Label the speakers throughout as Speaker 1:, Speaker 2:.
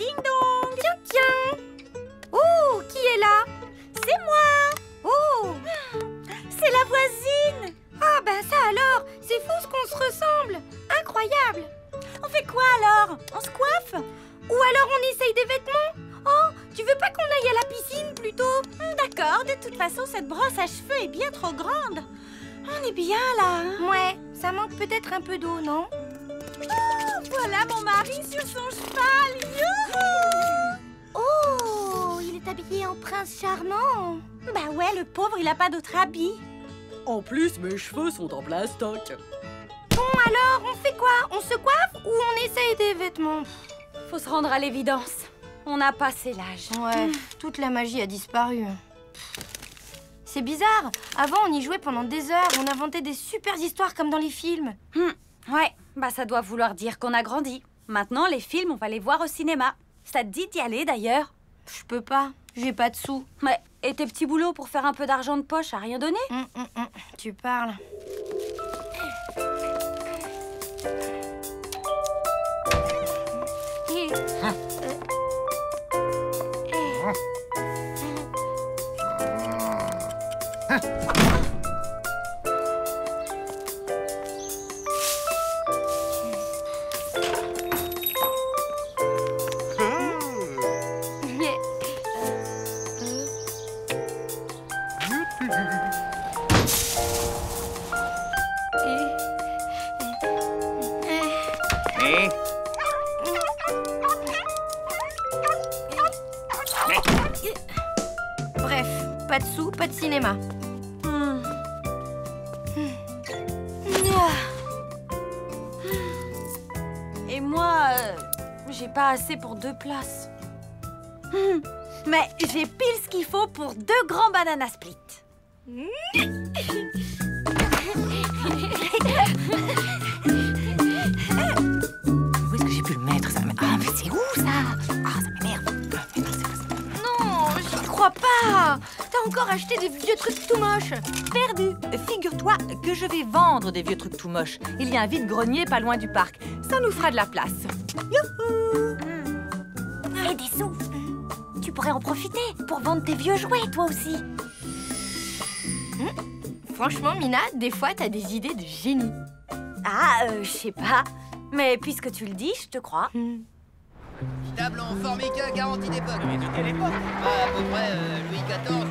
Speaker 1: Ding dong.
Speaker 2: Tiens, tiens. Oh, qui est là?
Speaker 1: C'est moi.
Speaker 2: Oh,
Speaker 1: C'est la voisine.
Speaker 2: ah bah ça alors, c'est fou ce qu'on se ressemble. Incroyable.
Speaker 1: On fait quoi alors? On se coiffe?
Speaker 2: Ou alors on essaye des vêtements? Oh, tu veux pas qu'on aille à la piscine plutôt?
Speaker 1: D'accord, de toute façon, cette brosse à cheveux est bien trop grande. On est bien là, hein?
Speaker 2: Ouais, ça manque peut-être un peu d'eau, non?
Speaker 1: Voilà mon mari sur son cheval. Youhou!
Speaker 2: Oh, il est habillé en prince charmant.
Speaker 1: Bah ouais, le pauvre, il a pas d'autre habit.
Speaker 3: En plus, mes cheveux sont en plastoc.
Speaker 2: Bon alors, on fait quoi? On se coiffe ou on essaye des vêtements?
Speaker 1: Faut se rendre à l'évidence. On a passé l'âge.
Speaker 2: Ouais, toute la magie a disparu. C'est bizarre. Avant, on y jouait pendant des heures. On inventait des super histoires comme dans les films.
Speaker 1: Ouais, bah ça doit vouloir dire qu'on a grandi. Maintenant, les films, on va les voir au cinéma. Ça te dit d'y aller d'ailleurs?
Speaker 2: Je peux pas. J'ai pas de sous.
Speaker 1: Mais, et tes petits boulots pour faire un peu d'argent de poche, à rien donné?
Speaker 2: Tu parles. Bref, pas de sous, pas de cinéma.
Speaker 1: Et moi, j'ai pas assez pour 2 places. Mais j'ai pile ce qu'il faut pour 2 grands banana split.
Speaker 4: Où est-ce que j'ai pu le mettre ça? Ah, mais c'est où ça? Ah, ça m'énerve. Mais non, c'est pas ça.
Speaker 2: Non, j'y crois pas. T'as encore acheté des vieux trucs tout moches.
Speaker 4: Perdu. Figure-toi que je vais vendre des vieux trucs tout moches. Il y a un vide-grenier pas loin du parc. Ça nous fera de la place. Youhou!
Speaker 1: Et des sous. Tu pourrais en profiter pour vendre tes vieux jouets, toi aussi.
Speaker 2: Franchement, Mina, des fois, t'as des idées de génie.
Speaker 1: Ah, je sais pas. Mais puisque tu le dis, je te crois.
Speaker 5: Table en formica garantie d'époque. Mais de quelle époque? À peu près Louis XIV.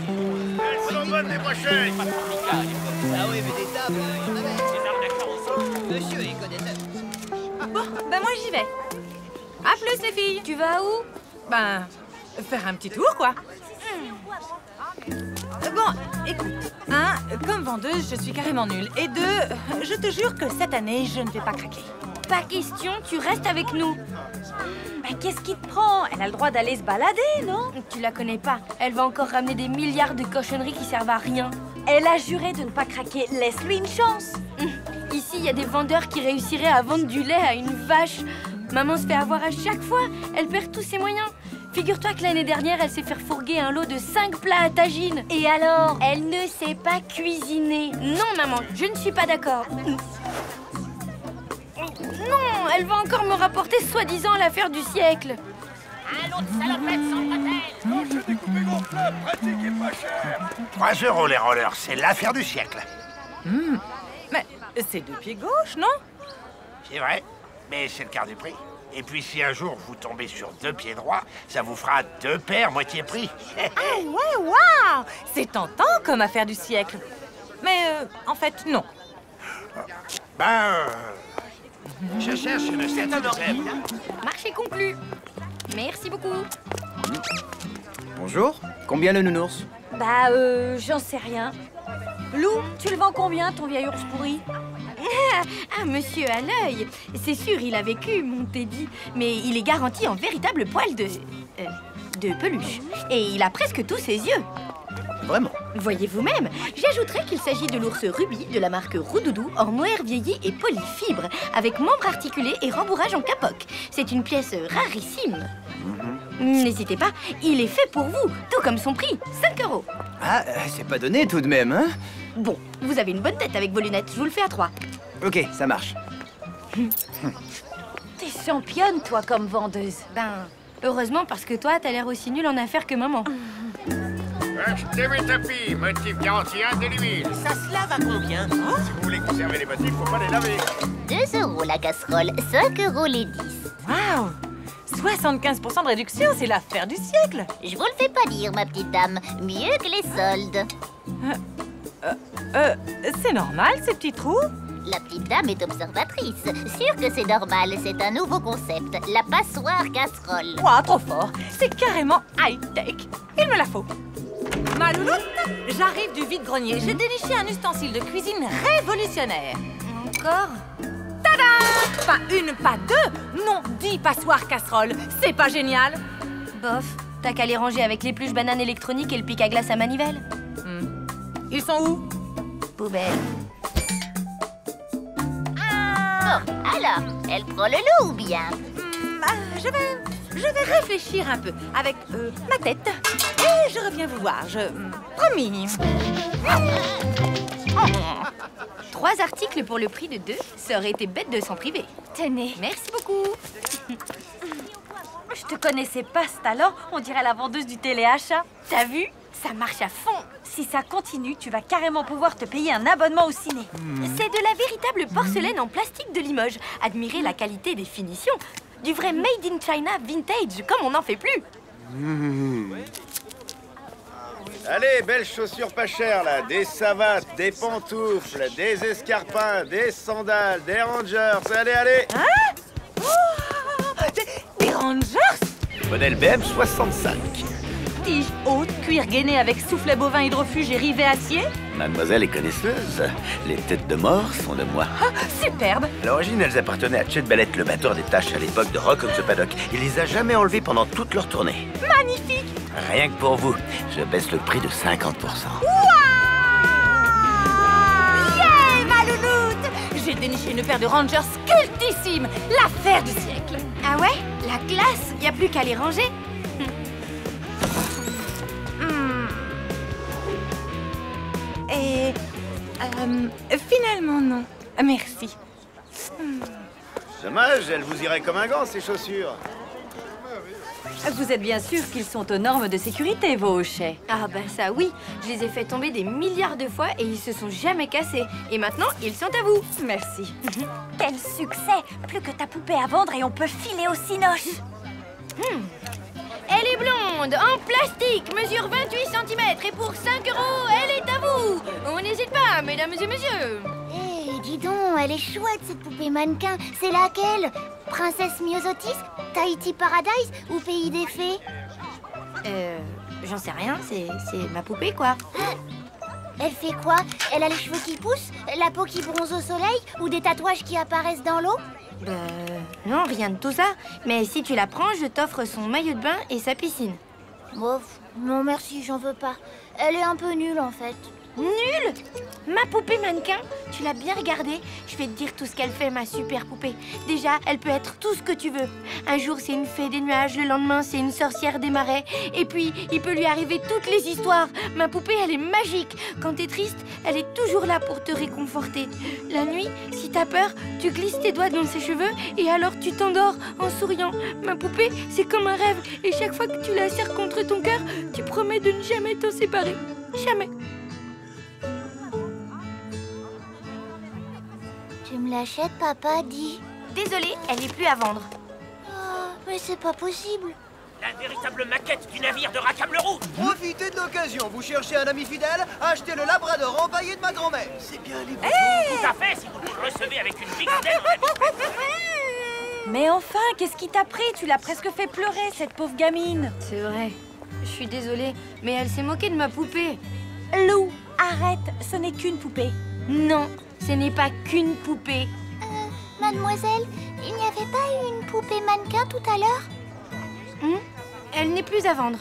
Speaker 6: Elles sont bonnes les prochaines.
Speaker 5: Pas de formica à l'époque. Ah oui, mais des tables, il y en avait.
Speaker 6: Des arnaqueurs aussi.
Speaker 5: Monsieur, il connaît ça.
Speaker 4: Bon, ben moi j'y vais. À plus les filles.
Speaker 2: Tu vas où?
Speaker 4: Ben, faire un petit tour quoi. Bon, écoute, comme vendeuse, je suis carrément nulle. Et 2, je te jure que cette année, je ne vais pas craquer.
Speaker 2: Pas question, tu restes avec nous.
Speaker 1: Mais qu'est-ce qui te prend? Elle a le droit d'aller se balader, non?
Speaker 2: Tu la connais pas. Elle va encore ramener des milliards de cochonneries qui servent à rien.
Speaker 1: Elle a juré de ne pas craquer. Laisse-lui une chance.
Speaker 2: Ici, il y a des vendeurs qui réussiraient à vendre du lait à une vache. Maman se fait avoir à chaque fois. Elle perd tous ses moyens. Figure-toi que l'année dernière, elle s'est fait fourguer un lot de 5 plats à tagine. Et alors, elle ne sait pas cuisiner. Non, maman, je ne suis pas d'accord. Non, elle va encore me rapporter soi-disant l'affaire du siècle.
Speaker 6: Un autre salopette sans bretelles. Oh, je découpé gonflable, pratique et pas cher.
Speaker 7: 3 € les rollers, c'est l'affaire du siècle.
Speaker 4: Mais c'est 2 pieds gauche, non?
Speaker 7: C'est vrai, mais c'est le quart du prix. Et puis si un jour vous tombez sur 2 pieds droits, ça vous fera 2 paires moitié prix.
Speaker 4: Ah ouais, waouh! C'est tentant comme affaire du siècle. Mais en fait, non.
Speaker 7: Je cherche une certaine zèbre.
Speaker 2: Marché conclu. Merci beaucoup.
Speaker 8: Bonjour, combien le nounours?
Speaker 1: Bah, j'en sais rien. Lou, tu le vends combien, ton vieil ours pourri?
Speaker 2: Ah, monsieur à l'œil. C'est sûr, il a vécu, mon Teddy. Mais il est garanti en véritable poil de peluche. Et il a presque tous ses yeux.
Speaker 8: Vraiment?
Speaker 2: Voyez vous-même, j'ajouterais qu'il s'agit de l'ours Ruby de la marque Roudoudou en mohair vieilli et polyfibre, avec membres articulés et rembourrage en capoc. C'est une pièce rarissime. N'hésitez pas, il est fait pour vous, tout comme son prix, 5 €.
Speaker 8: Ah, c'est pas donné tout de même, hein?
Speaker 2: Bon, vous avez une bonne tête avec vos lunettes, je vous le fais à 3.
Speaker 8: Ok, ça marche.
Speaker 1: T'es championne, toi, comme vendeuse.
Speaker 2: Ben, Heureusement, parce que toi, t'as l'air aussi nul en affaires que maman.
Speaker 6: Achetez mes tapis, motif garantie indélébile.
Speaker 5: Ça se lave à combien?
Speaker 6: Si vous voulez conserver les motifs, faut pas les laver.
Speaker 9: 2 € la casserole, 5 € les 10.
Speaker 4: Waouh! 75% de réduction, c'est l'affaire du siècle.
Speaker 9: Je vous le fais pas dire, ma petite dame. Mieux que les soldes.
Speaker 4: C'est normal, ces petits trous?
Speaker 9: La petite dame est observatrice. Sûr que c'est normal, c'est un nouveau concept. La passoire casserole.
Speaker 4: Ouah, trop fort. C'est carrément high-tech. Il me la faut. Ma louloute, j'arrive du vide-grenier. J'ai déniché un ustensile de cuisine révolutionnaire.
Speaker 2: Encore?
Speaker 4: Tada! Pas une, pas deux. Non, 10 passoires casseroles. C'est pas génial?
Speaker 2: Bof, t'as qu'à les ranger avec l'épluche banane électronique et le pic à glace à manivelle.
Speaker 4: Ils sont où?
Speaker 2: Poubelle.
Speaker 9: Bon, alors, elle prend le loup ou bien?
Speaker 4: Je vais réfléchir un peu avec ma tête. Et je reviens vous voir, promis.
Speaker 2: 3 articles pour le prix de 2, ça aurait été bête de s'en priver.
Speaker 1: Tenez.
Speaker 2: Merci beaucoup.
Speaker 1: Je te connaissais pas ce talent, on dirait la vendeuse du téléachat.
Speaker 2: T'as vu? Ça marche à fond.
Speaker 1: Si ça continue, tu vas carrément pouvoir te payer un abonnement au ciné.
Speaker 2: C'est de la véritable porcelaine en plastique de Limoges. Admirez la qualité des finitions. Du vrai made in China vintage, comme on n'en fait plus.
Speaker 10: Allez, belles chaussures pas chères, là. Des savates, des pantoufles, des escarpins, des sandales, des rangers. Allez, allez.
Speaker 4: Hein? Oh, des Rangers?
Speaker 8: Modèle BM 65.
Speaker 4: Tige haute, cuir gainé avec soufflet bovin hydrofuge et rivet acier?
Speaker 8: Mademoiselle est connaisseuse. Les têtes de mort sont de moi.
Speaker 4: Ah, superbe!
Speaker 8: À l'origine, elles appartenaient à Chet Ballett, le batteur des Tâches à l'époque de Rock on the Paddock. Il les a jamais enlevées pendant toute leur tournée.
Speaker 4: Magnifique!
Speaker 8: Rien que pour vous, je baisse le prix de 50%.
Speaker 4: Yeah, ma louloute! J'ai déniché une paire de Rangers cultissime, l'affaire du siècle.
Speaker 2: Ah ouais? La classe? Y a plus qu'à les ranger.
Speaker 4: Et finalement non. Merci.
Speaker 10: Dommage, elles vous iraient comme un gant, ces chaussures.
Speaker 1: Vous êtes bien sûr qu'ils sont aux normes de sécurité, vos hochets.
Speaker 2: Ah bah ça oui, je les ai fait tomber des milliards de fois et ils se sont jamais cassés. Et maintenant, ils sont à vous.
Speaker 1: Merci. Quel succès! Plus que ta poupée à vendre et on peut filer au cinoche.
Speaker 2: Elle est blonde, en plastique, mesure 28 cm et pour 5 €, elle est à vous. On n'hésite pas, mesdames et messieurs.
Speaker 9: Hé, dis donc, elle est chouette cette poupée mannequin. C'est laquelle? Princesse Myosotis, Tahiti Paradise ou Pays des Fées?
Speaker 2: J'en sais rien, c'est ma poupée quoi.
Speaker 9: Elle fait quoi? Elle a les cheveux qui poussent, la peau qui bronze au soleil ou des tatouages qui apparaissent dans l'eau?
Speaker 2: Non, rien de tout ça. Mais si tu la prends, je t'offre son maillot de bain et sa piscine.
Speaker 9: Bof, non merci, j'en veux pas. Elle est un peu nulle en fait.
Speaker 2: Nulle? Ma poupée mannequin? Tu l'as bien regardée? Je vais te dire tout ce qu'elle fait, ma super poupée. Déjà, elle peut être tout ce que tu veux. Un jour, c'est une fée des nuages, le lendemain, c'est une sorcière des marais. Et puis, il peut lui arriver toutes les histoires. Ma poupée, elle est magique. Quand t'es triste, elle est toujours là pour te réconforter. La nuit, si t'as peur, tu glisses tes doigts dans ses cheveux et alors tu t'endors en souriant. Ma poupée, c'est comme un rêve. Et chaque fois que tu la serres contre ton cœur, tu promets de ne jamais t'en séparer. Jamais.
Speaker 9: Tu me l'achètes, papa, dis.
Speaker 2: Désolée, elle est plus à vendre.
Speaker 9: Oh, mais c'est pas possible.
Speaker 6: La véritable maquette du navire de Rackham-le-Roux.
Speaker 5: Profitez de l'occasion. Vous cherchez un ami fidèle? Achetez le labrador empaillé de ma grand-mère. C'est bien les
Speaker 6: Tout à fait, si vous le recevez avec une big den en ami.
Speaker 1: Mais enfin, qu'est-ce qui t'a pris? Tu l'as presque fait pleurer, cette pauvre gamine.
Speaker 2: C'est vrai. Je suis désolée, mais elle s'est moquée de ma poupée.
Speaker 1: Lou, arrête, ce n'est qu'une poupée.
Speaker 2: Non, ce n'est pas qu'une poupée.
Speaker 9: Mademoiselle, il n'y avait pas eu une poupée mannequin tout à l'heure?
Speaker 2: Elle n'est plus à vendre.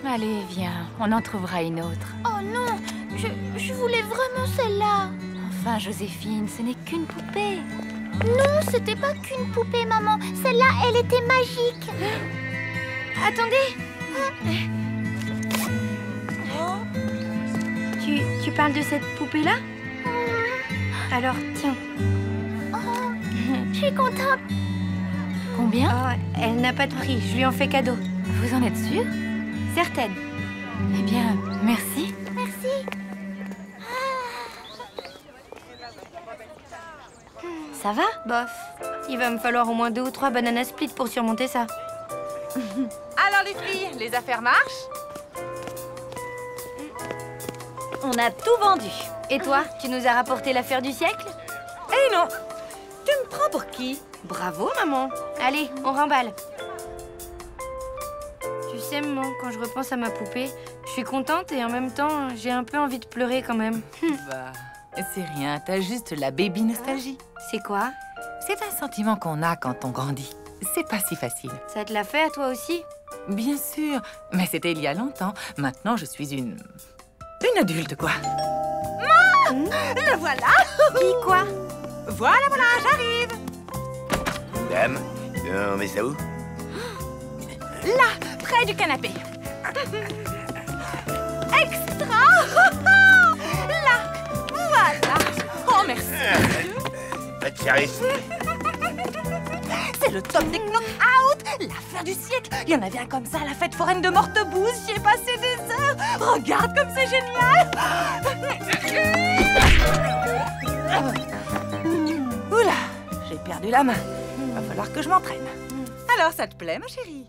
Speaker 4: Allez, viens, on en trouvera une autre.
Speaker 9: Oh non, je voulais vraiment celle-là.
Speaker 4: Enfin, Joséphine, ce n'est qu'une poupée.
Speaker 9: Non, c'était pas qu'une poupée, maman. Celle-là, elle était magique.
Speaker 2: Attendez. Tu parles de cette poupée-là? Alors, tiens.
Speaker 9: Je suis contente.
Speaker 4: Combien?
Speaker 2: Oh, elle n'a pas de prix, je lui en fais cadeau.
Speaker 4: Vous en êtes sûre?
Speaker 2: Certaine.
Speaker 4: Eh bien, merci.
Speaker 9: Merci.
Speaker 2: Ça va? Bof. Il va me falloir au moins 2 ou 3 banana split pour surmonter ça.
Speaker 4: Alors les filles, les affaires marchent?
Speaker 1: On a tout vendu.
Speaker 2: Et toi, tu nous as rapporté l'affaire du siècle?
Speaker 4: Eh non! Tu me prends pour qui?
Speaker 2: Bravo, maman. Allez, on remballe. Tu sais, maman, quand je repense à ma poupée, je suis contente et en même temps, j'ai un peu envie de pleurer quand même.
Speaker 4: Bah, c'est rien, t'as juste la baby nostalgie.
Speaker 2: C'est quoi?
Speaker 4: C'est un sentiment qu'on a quand on grandit. C'est pas si facile.
Speaker 2: Ça te l'a fait à toi aussi?
Speaker 4: Bien sûr, mais c'était il y a longtemps. Maintenant, je suis une adulte, quoi. Le voilà!
Speaker 2: Qui, quoi?
Speaker 4: Voilà, j'arrive!
Speaker 8: Dame, on met ça où?
Speaker 4: Là, près du canapé. Extra! Là, voilà. Oh, merci.
Speaker 8: Pas de service.
Speaker 4: C'est le top des knock-out, l'affaire du siècle. Il y en avait un comme ça à la fête foraine de Mortebouze. J'y ai passé des heures. Regarde comme c'est génial. Oula, j'ai perdu la main. Va falloir que je m'entraîne. Alors, ça te plaît, ma chérie?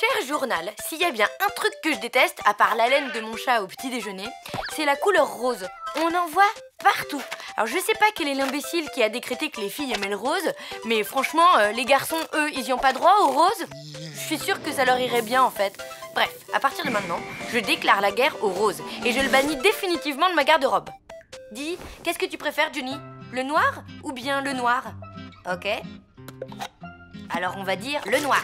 Speaker 2: Cher journal, s'il y a bien un truc que je déteste, à part la laine de mon chat au petit déjeuner, c'est la couleur rose. On en voit partout. Alors je sais pas quel est l'imbécile qui a décrété que les filles aimaient le rose, mais franchement, les garçons, eux, ils y ont pas droit au rose. Je suis sûre que ça leur irait bien en fait. Bref, à partir de maintenant, je déclare la guerre au rose et je le bannis définitivement de ma garde-robe. Dis, qu'est-ce que tu préfères, Juni? Le noir ou bien le noir? Ok. Alors on va dire le noir.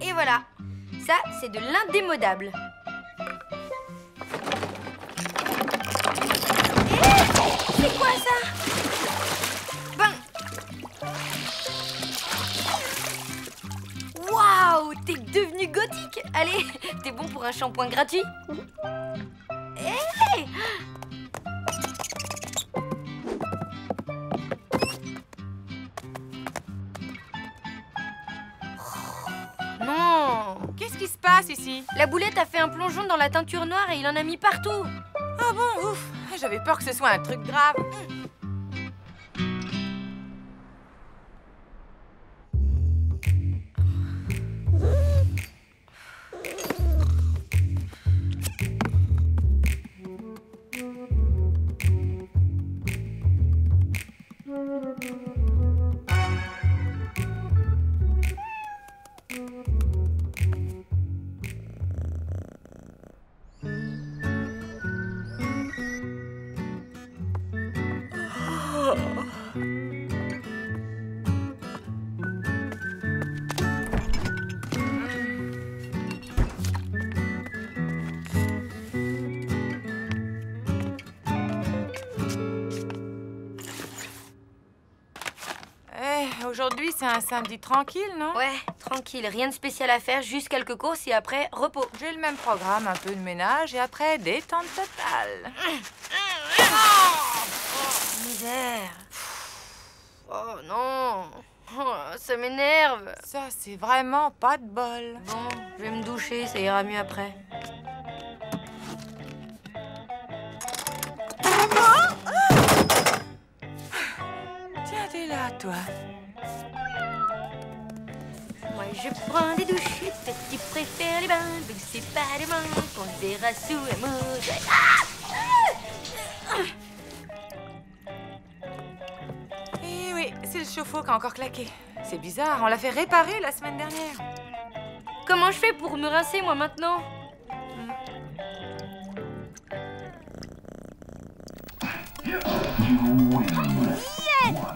Speaker 2: Et voilà, ça c'est de l'indémodable. C'est quoi ça? Ben... Waouh, t'es devenu gothique. Allez, t'es bon pour un shampoing gratuit? Hey! Non!
Speaker 4: Qu'est-ce qui se passe ici?
Speaker 2: La boulette a fait un plongeon dans la teinture noire et il en a mis partout.
Speaker 4: Ah bon, ouf. J'avais peur que ce soit un truc grave. Aujourd'hui, c'est un samedi tranquille, non?
Speaker 2: Ouais, tranquille, rien de spécial à faire, juste quelques courses et après, repos.
Speaker 4: J'ai le même programme, un peu de ménage et après, détente totale.
Speaker 2: Misère. Oh non. Oh, ça m'énerve.
Speaker 4: Ça, c'est vraiment pas de bol.
Speaker 2: Bon, je vais me doucher, ça ira mieux après.
Speaker 4: Tiens, t'es là, toi.
Speaker 2: Moi, je prends des douches, tu préfères les bains, mais c'est pas les mains qu'on le verra sous la mousse.
Speaker 4: Eh oui, c'est le chauffe-eau qui a encore claqué. C'est bizarre, on l'a fait réparer la semaine dernière.
Speaker 2: Comment je fais pour me rincer, moi, maintenant?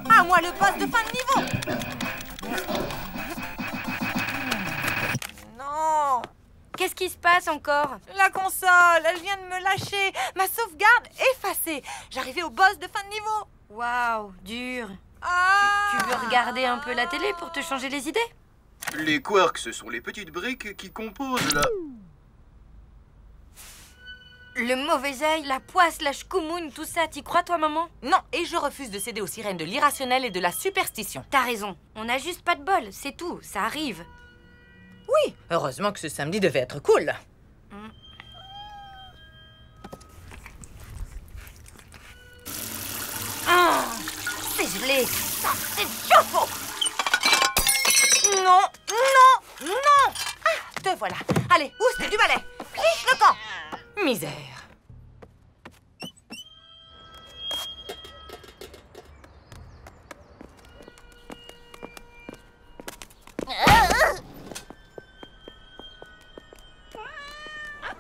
Speaker 4: Ah, moi, le boss de fin de niveau. Non.
Speaker 2: Qu'est-ce qui se passe encore?
Speaker 4: La console, elle vient de me lâcher. Ma sauvegarde effacée. J'arrivais au boss de fin de niveau.
Speaker 2: Waouh, dur.
Speaker 4: Ah.
Speaker 2: Tu veux regarder un peu la télé pour te changer les idées?
Speaker 11: Les quarks, ce sont les petites briques qui composent la...
Speaker 2: Le mauvais œil, la poisse, la chkoumoune, tout ça, t'y crois, toi, maman?
Speaker 4: Non, et je refuse de céder aux sirènes de l'irrationnel et de la superstition.
Speaker 2: T'as raison, on a juste pas de bol, c'est tout, ça arrive.
Speaker 4: Oui, heureusement que ce samedi devait être cool.
Speaker 2: C'est gelé.
Speaker 4: C'est chaud. Non, non, non. Ah, te voilà. Allez, oust du balai. Liche le camp. Misère.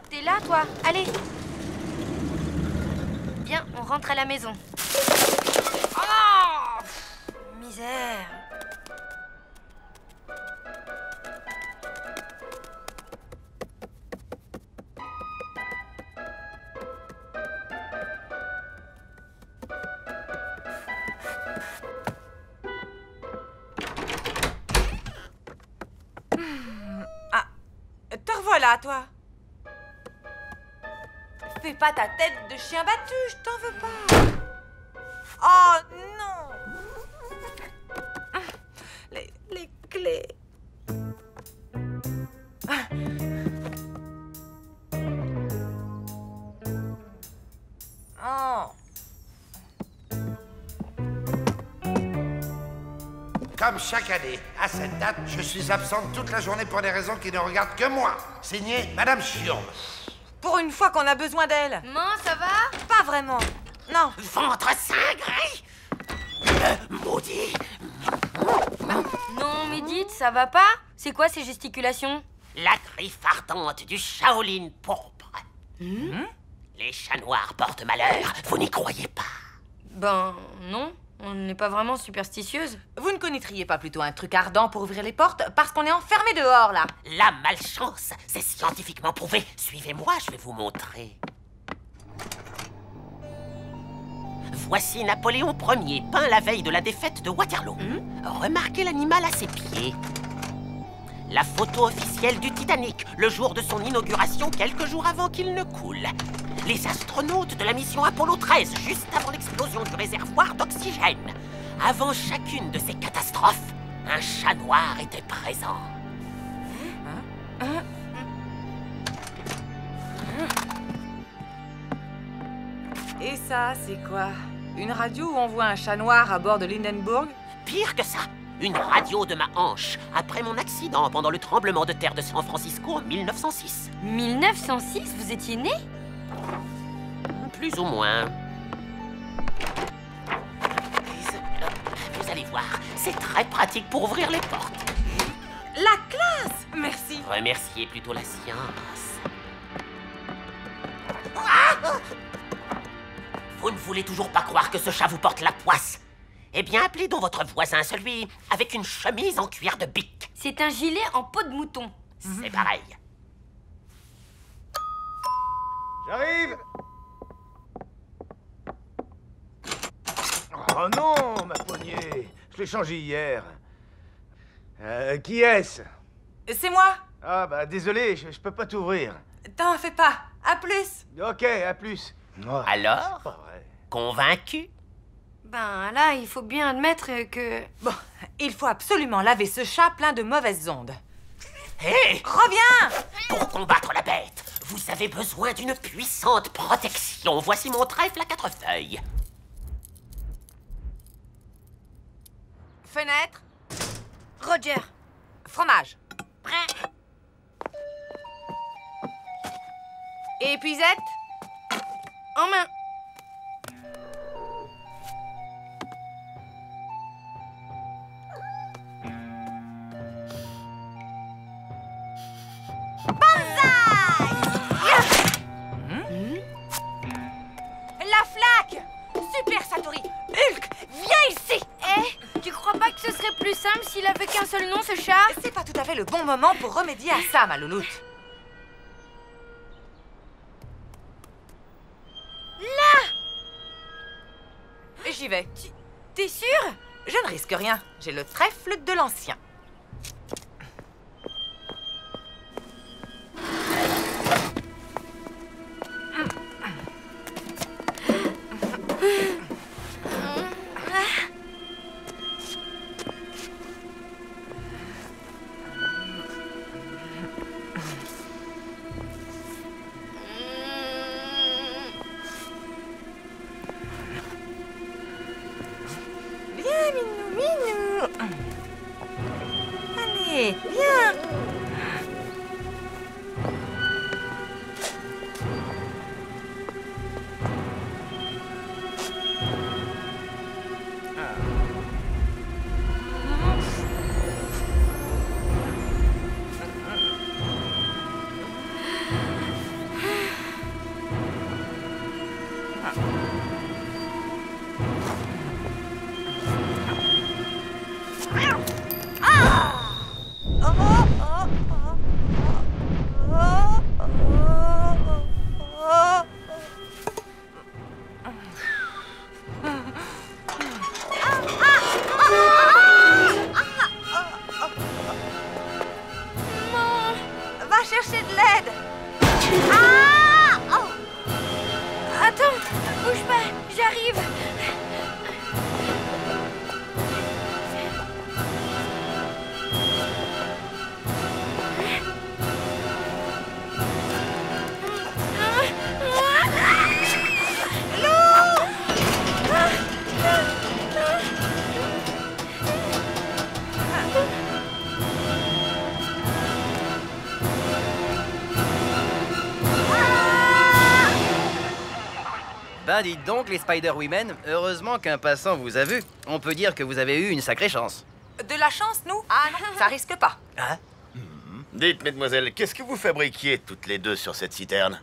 Speaker 2: T'es là, toi? Allez. Viens, on rentre à la maison. Oh, misère.
Speaker 4: Ah, te revoilà, toi. Fais pas ta tête de chien battu, je t'en veux pas. Oh non. Les clés. Oh.
Speaker 7: Comme chaque année, à cette date, je suis absente toute la journée pour des raisons qui ne regardent que moi. Signé Madame Chiourme.
Speaker 4: Pour une fois qu'on a besoin d'elle.
Speaker 2: Maman, ça va?
Speaker 4: Pas vraiment. Non.
Speaker 7: Ventre cingré. Le maudit.
Speaker 2: Non, mais dites, ça va pas? C'est quoi ces gesticulations?
Speaker 12: La griffe ardente du Shaolin pourpre. Les chats noirs portent malheur, vous n'y croyez pas?
Speaker 2: Ben, non. On n'est pas vraiment superstitieuse.
Speaker 4: Vous ne connaîtriez pas plutôt un truc ardent pour ouvrir les portes parce qu'on est enfermé dehors, là?
Speaker 12: La malchance, c'est scientifiquement prouvé. Suivez-moi, je vais vous montrer. Voici Napoléon Ier, peint la veille de la défaite de Waterloo. Remarquez l'animal à ses pieds. La photo officielle du Titanic, le jour de son inauguration, quelques jours avant qu'il ne coule. Les astronautes de la mission Apollo 13, juste avant l'explosion du réservoir d'oxygène. Avant chacune de ces catastrophes, un chat noir était présent.
Speaker 4: Et ça, c'est quoi? Une radio où on voit un chat noir à bord de l'Hindenburg?
Speaker 12: Pire que ça, une radio de ma hanche, après mon accident pendant le tremblement de terre de San Francisco en 1906.
Speaker 2: 1906? Vous étiez né?
Speaker 12: Plus ou moins. Vous allez voir, c'est très pratique pour ouvrir les portes.
Speaker 4: La classe! Merci.
Speaker 12: Remerciez plutôt la science. Vous ne voulez toujours pas croire que ce chat vous porte la poisse? Eh bien, appelez donc votre voisin, celui avec une chemise en cuir de bique.
Speaker 2: C'est un gilet en peau de mouton.
Speaker 12: C'est pareil.
Speaker 10: J'arrive.
Speaker 11: Oh non, ma poignée. Je l'ai changée hier.
Speaker 10: Qui est-ce?
Speaker 4: C'est moi.
Speaker 10: Ah bah désolé, je peux pas t'ouvrir.
Speaker 4: T'en fais pas. À plus.
Speaker 10: Ok, à plus.
Speaker 12: Alors,
Speaker 10: Pas vrai.
Speaker 12: convaincu?
Speaker 2: Ben là, il faut bien admettre que...
Speaker 4: Bon, il faut absolument laver ce chat plein de mauvaises ondes.
Speaker 12: Hé!
Speaker 4: Reviens!
Speaker 12: Pour combattre la bête, vous avez besoin d'une puissante protection. Voici mon trèfle à 4 feuilles.
Speaker 4: Fenêtre.
Speaker 2: Roger.
Speaker 4: Fromage.
Speaker 2: Prêt.
Speaker 4: Épuisette.
Speaker 2: En main.
Speaker 4: La flaque. Super, Satori. Hulk, viens ici.
Speaker 2: Tu crois pas que ce serait plus simple s'il avait qu'un seul nom, ce chat?
Speaker 4: C'est pas tout à fait le bon moment pour remédier à ça, ma louloute.
Speaker 2: Là!
Speaker 4: J'y vais.
Speaker 2: T'es sûr?
Speaker 4: Je ne risque rien. J'ai le trèfle de l'ancien. Viens, minou, minou. Allez, viens. Va chercher de l'aide.
Speaker 2: Attends, bouge pas, j'arrive.
Speaker 13: Ben dites donc, les Spider-Women, heureusement qu'un passant vous a vu. On peut dire que vous avez eu une sacrée chance.
Speaker 4: De la chance, nous? Ah non, ça risque pas.
Speaker 13: Hein?
Speaker 8: Dites, mesdemoiselles, qu'est-ce que vous fabriquiez toutes les deux sur cette citerne?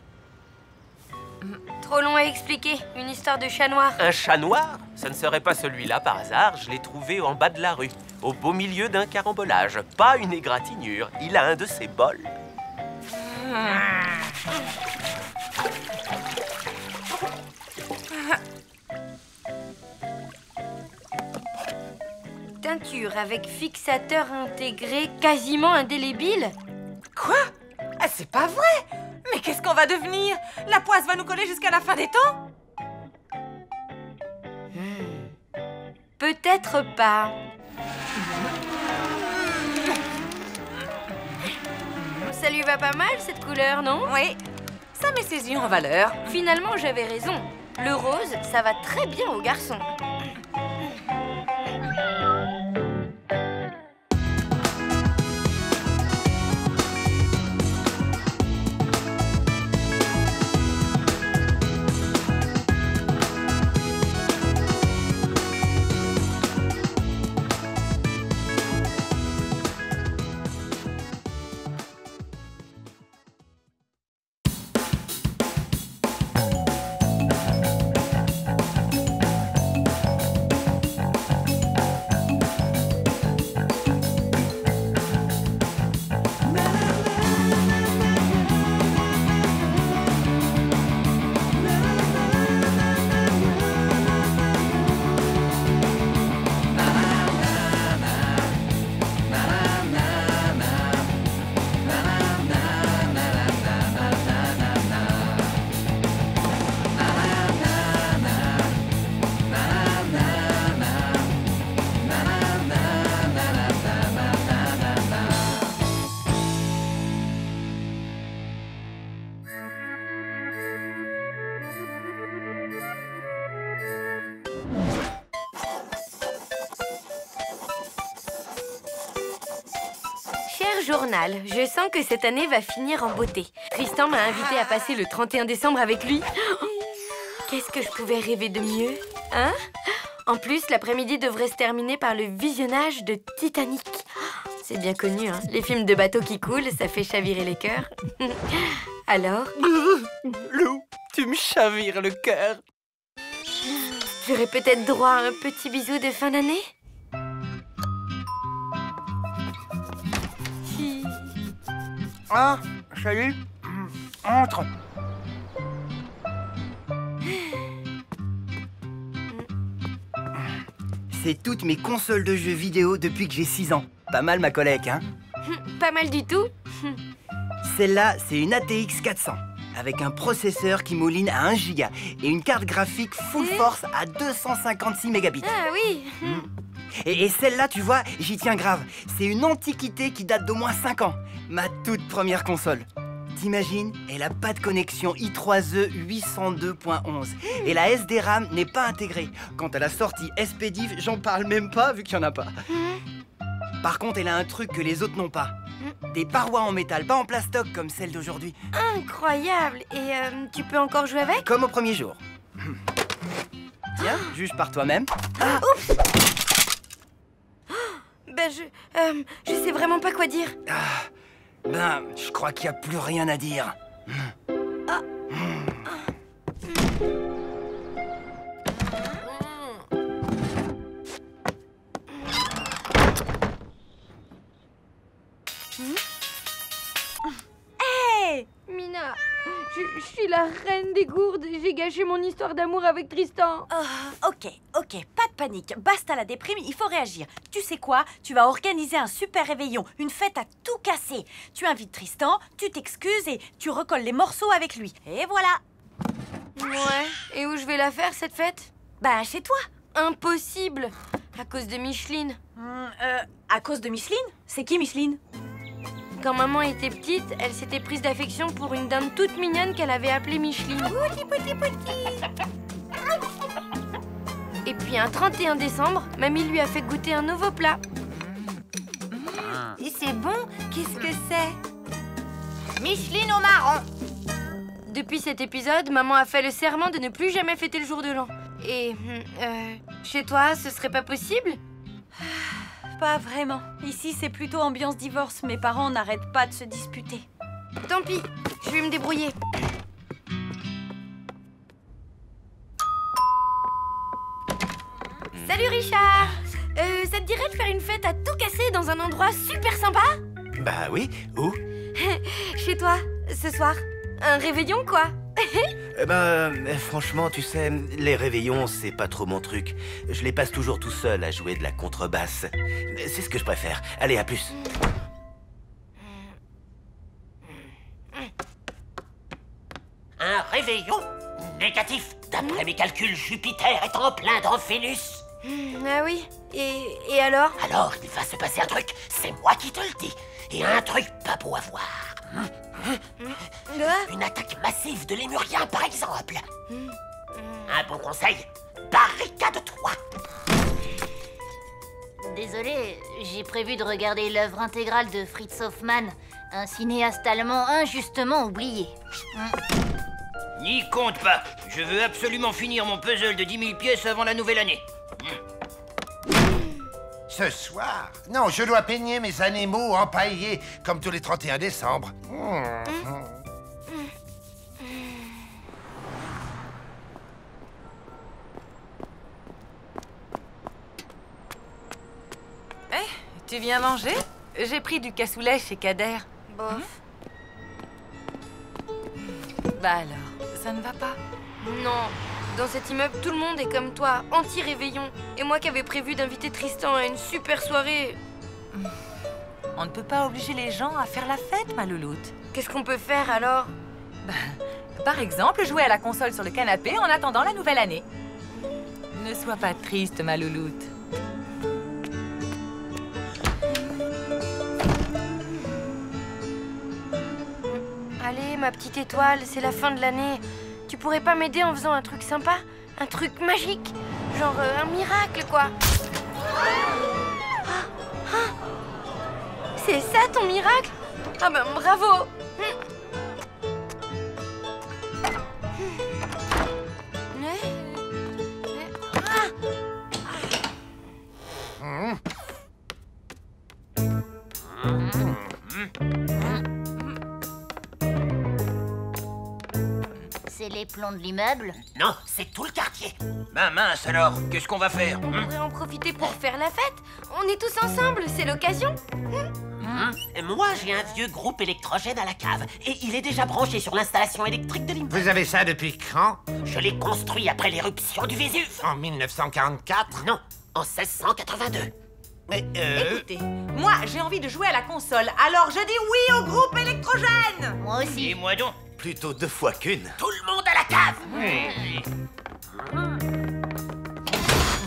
Speaker 2: Trop long à expliquer, une histoire de chat noir.
Speaker 12: Un chat noir? Ça ne serait pas celui-là par hasard. Je l'ai trouvé en bas de la rue, au beau milieu d'un carambolage. Pas une égratignure, il a un de ses bols.
Speaker 2: Teinture avec fixateur intégré quasiment indélébile.
Speaker 4: Quoi? Ah, c'est pas vrai! Mais qu'est-ce qu'on va devenir? La poisse va nous coller jusqu'à la fin des temps?
Speaker 2: Peut-être pas. Ça lui va pas mal, cette couleur, non?
Speaker 4: Oui, ça met ses yeux en valeur.
Speaker 2: Finalement, j'avais raison. Le rose, ça va très bien aux garçons. Cher journal, je sens que cette année va finir en beauté. Tristan m'a invité à passer le 31 décembre avec lui. Qu'est-ce que je pouvais rêver de mieux, hein? En plus, l'après-midi devrait se terminer par le visionnage de Titanic. C'est bien connu, hein? Les films de bateaux qui coulent, ça fait chavirer les cœurs. Alors?
Speaker 13: Lou, tu me chavires le cœur.
Speaker 2: J'aurais peut-être droit à un petit bisou de fin d'année?
Speaker 14: Ah, salut. Entre. C'est toutes mes consoles de jeux vidéo depuis que j'ai 6 ans. Pas mal ma collègue, hein?
Speaker 2: Pas mal du tout.
Speaker 14: Celle-là, c'est une ATX 400, avec un processeur qui mouline à 1 Go et une carte graphique full force à 256 mégabits.
Speaker 2: Ah oui.
Speaker 14: Et celle-là, tu vois, j'y tiens grave. C'est une antiquité qui date d'au moins 5 ans. Ma toute première console. T'imagines, elle a pas de connexion i3E 802.11. Et la SD-RAM n'est pas intégrée. Quant à la sortie SPDIF, j'en parle même pas vu qu'il n'y en a pas. Par contre, elle a un truc que les autres n'ont pas. Des parois en métal, pas en plastoc comme celle d'aujourd'hui.
Speaker 2: Incroyable. Et tu peux encore jouer avec?
Speaker 14: Comme au premier jour. Tiens, juge par toi-même.
Speaker 2: Oups. Ben, je sais vraiment pas quoi dire.
Speaker 14: Ben, je crois qu'il n'y a plus rien à dire.
Speaker 1: Hey!
Speaker 2: Mina, je suis la reine des gourdes. J'ai gâché mon histoire d'amour avec Tristan.
Speaker 1: Ok, pas de panique. Basta la déprime, il faut réagir. Tu sais quoi? Tu vas organiser un super réveillon, une fête à tout casser. Tu invites Tristan, tu t'excuses et tu recolles les morceaux avec lui. Et voilà.
Speaker 2: Ouais, et où je vais la faire cette fête?
Speaker 1: Bah, chez toi.
Speaker 2: Impossible, à cause de Micheline.
Speaker 1: À cause de Micheline? C'est qui Micheline?
Speaker 2: Quand maman était petite, elle s'était prise d'affection pour une dame toute mignonne qu'elle avait appelée Micheline. Et puis un 31 décembre, mamie lui a fait goûter un nouveau plat.
Speaker 4: Et c'est bon? Qu'est-ce que c'est?
Speaker 1: Micheline au marron.
Speaker 2: Depuis cet épisode, maman a fait le serment de ne plus jamais fêter le jour de l'an. Et chez toi, ce serait pas possible?
Speaker 1: Pas vraiment. Ici, c'est plutôt ambiance divorce. Mes parents n'arrêtent pas de se disputer.
Speaker 2: Tant pis, je vais me débrouiller. Salut Richard. Ça te dirait de faire une fête à tout casser dans un endroit super sympa?
Speaker 8: Bah oui, où?
Speaker 2: Chez toi, ce soir. Un réveillon, quoi.
Speaker 8: Franchement, tu sais, les réveillons, c'est pas trop mon truc. Je les passe toujours tout seul à jouer de la contrebasse. C'est ce que je préfère. Allez, à plus.
Speaker 12: Un réveillon? Négatif. D'après mes calculs, Jupiter est en plein dans Vénus.
Speaker 2: Ah oui? Et alors?
Speaker 12: Alors, il va se passer un truc. C'est moi qui te le dis. Et un truc pas beau à voir. Une attaque massive de lémuriens, par exemple. Un bon conseil, barricade-toi.
Speaker 9: Désolé, j'ai prévu de regarder l'œuvre intégrale de Fritz Hoffmann, un cinéaste allemand injustement oublié.
Speaker 15: N'y compte pas. Je veux absolument finir mon puzzle de 10 000 pièces avant la nouvelle année.
Speaker 7: Ce soir? Non, je dois peigner mes animaux empaillés, comme tous les 31 décembre.
Speaker 4: Tu viens manger? J'ai pris du cassoulet chez Kader.
Speaker 2: Bof.
Speaker 4: Bah alors, ça ne va pas?
Speaker 2: Non. Dans cet immeuble, tout le monde est comme toi, anti-réveillon. Et moi qui avais prévu d'inviter Tristan à une super soirée.
Speaker 4: On ne peut pas obliger les gens à faire la fête, ma louloute.
Speaker 2: Qu'est-ce qu'on peut faire alors?
Speaker 4: Par exemple, jouer à la console sur le canapé en attendant la nouvelle année. Ne sois pas triste, ma louloute.
Speaker 2: Allez, ma petite étoile, c'est la fin de l'année. Tu pourrais pas m'aider en faisant un truc sympa? Un truc magique? Genre un miracle, quoi. C'est ça ton miracle? Ah ben bravo.
Speaker 9: C'est les plombs de l'immeuble?
Speaker 12: Non, c'est tout le quartier.
Speaker 15: Ben mince alors, qu'est-ce qu'on va faire?
Speaker 2: On pourrait en profiter pour faire la fête. On est tous ensemble, c'est l'occasion.
Speaker 12: Moi, j'ai un vieux groupe électrogène à la cave. Et il est déjà branché sur l'installation électrique de l'immeuble.
Speaker 7: Vous avez ça depuis quand?
Speaker 12: Je l'ai construit après l'éruption du Vésuve.
Speaker 7: En 1944?
Speaker 12: Non, en 1682.
Speaker 7: Mais
Speaker 4: Écoutez, moi j'ai envie de jouer à la console, alors je dis oui au groupe électrogène.
Speaker 9: Moi aussi.
Speaker 15: Et moi donc?
Speaker 8: Plutôt 2 fois qu'une.
Speaker 12: Tout le monde à la cave.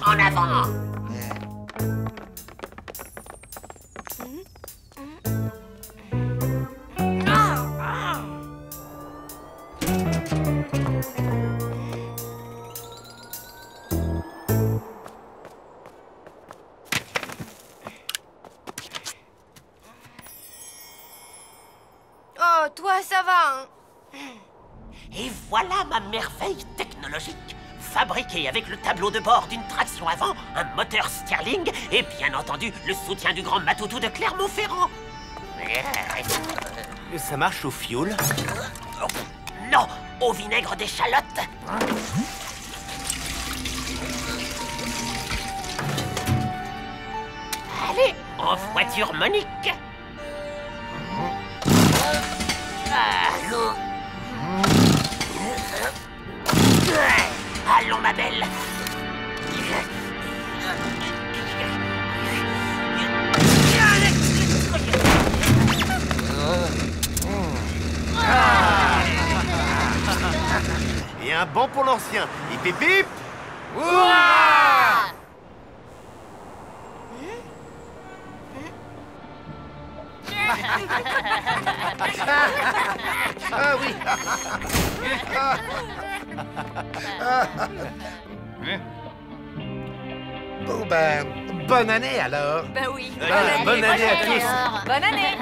Speaker 12: En avant.
Speaker 2: Oh, toi, ça va, hein?
Speaker 12: Et voilà ma merveille technologique. Fabriquée avec le tableau de bord d'une traction avant, un moteur Stirling et bien entendu le soutien du grand Matoutou de Clermont-Ferrand.
Speaker 8: Ça marche au fioul?
Speaker 12: Non, au vinaigre d'échalote. Allez, en voiture Monique. Allô. Allons, ma belle.
Speaker 8: Et un bon pour l'ancien. Hip hip hip.
Speaker 7: Ah oui. Bon ben, bonne année alors.
Speaker 4: Ben oui.
Speaker 8: Bonne année à tous.
Speaker 4: Bonne année.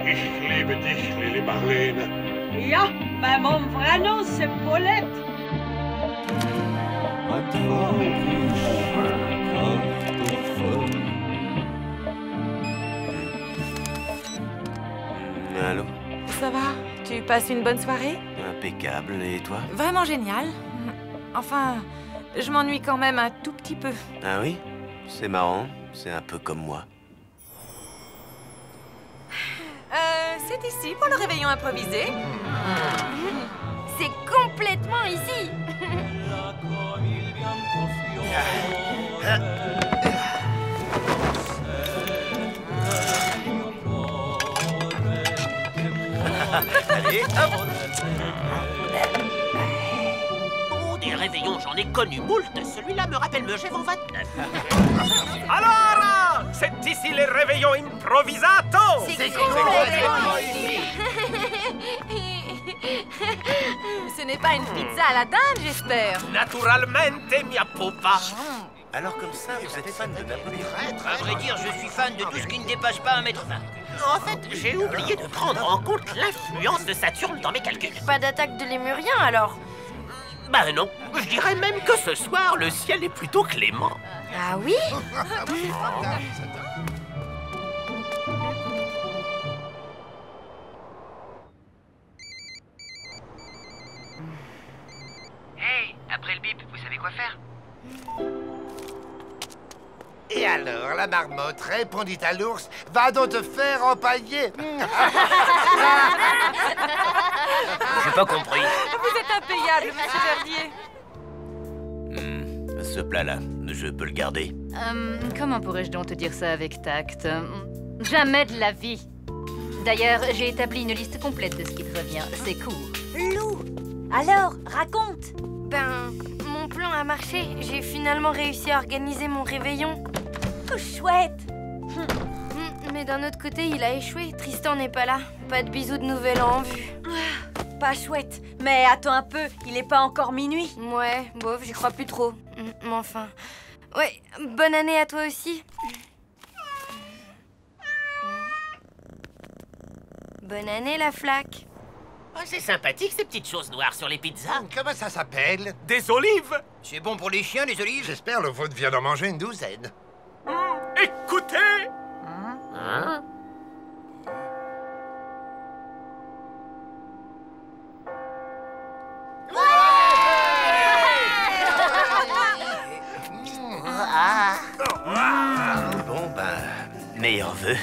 Speaker 6: Ich liebe dich, Lili Marlene.
Speaker 3: Ja, mais mon vrai nom c'est Paulette.
Speaker 8: Allô?
Speaker 4: Ça va? Tu passes une bonne soirée?
Speaker 8: Impeccable. Et toi?
Speaker 4: Vraiment génial. Enfin, je m'ennuie quand même un tout petit peu.
Speaker 8: Ah oui? C'est marrant. C'est un peu comme moi.
Speaker 4: C'est ici pour le réveillon improvisé.
Speaker 2: C'est complètement ici.
Speaker 8: Allez, hop!
Speaker 12: Oh, des réveillons, j'en ai connu moult. Celui-là me rappelle Megève en 29.
Speaker 6: Alors, c'est ici les réveillons improvisato.
Speaker 2: C'est
Speaker 12: complètement
Speaker 2: ici.
Speaker 4: Ce n'est pas une pizza à la dinde, j'espère.
Speaker 6: Naturalmente, mia pupa.
Speaker 8: Alors comme ça, vous êtes fan de Napoléon?
Speaker 15: À vrai dire, je suis fan de tout ce qui ne dépasse pas 1,20 m.
Speaker 12: En fait, j'ai oublié de prendre en compte l'influence de Saturne dans mes calculs.
Speaker 2: Pas d'attaque de lémurien alors?
Speaker 12: Bah non, je dirais même que ce soir, le ciel est plutôt clément.
Speaker 2: Ah oui?
Speaker 14: Hey, après le bip, vous savez quoi faire?
Speaker 7: Et alors, la marmotte répondit à l'ours, va donc te faire empailler.
Speaker 15: J'ai pas compris.
Speaker 4: Vous êtes impayable, monsieur Verdier.
Speaker 8: Ce plat-là, je peux le garder.
Speaker 16: Comment pourrais-je donc te dire ça avec tact? Jamais de la vie. D'ailleurs, j'ai établi une liste complète de ce qui te revient. C'est court.
Speaker 1: Lou, alors, raconte.
Speaker 2: Ben, mon plan a marché. J'ai finalement réussi à organiser mon réveillon.
Speaker 1: Oh, chouette.
Speaker 2: Mais d'un autre côté, il a échoué. Tristan n'est pas là. Pas de bisous de nouvel an en vue.
Speaker 1: Pas chouette. Mais attends un peu, il est pas encore minuit.
Speaker 2: Ouais, bof, j'y crois plus trop. Mais enfin... Ouais, bonne année à toi aussi. Bonne année, la flaque.
Speaker 12: Oh, c'est sympathique, ces petites choses noires sur les pizzas.
Speaker 7: Comment ça s'appelle?
Speaker 15: Des olives. C'est bon pour les chiens, les olives.
Speaker 7: J'espère le vôtre vient d'en manger une douzaine.
Speaker 6: Écoutez!
Speaker 12: Hein?
Speaker 8: Bon, ben, meilleurs vœux.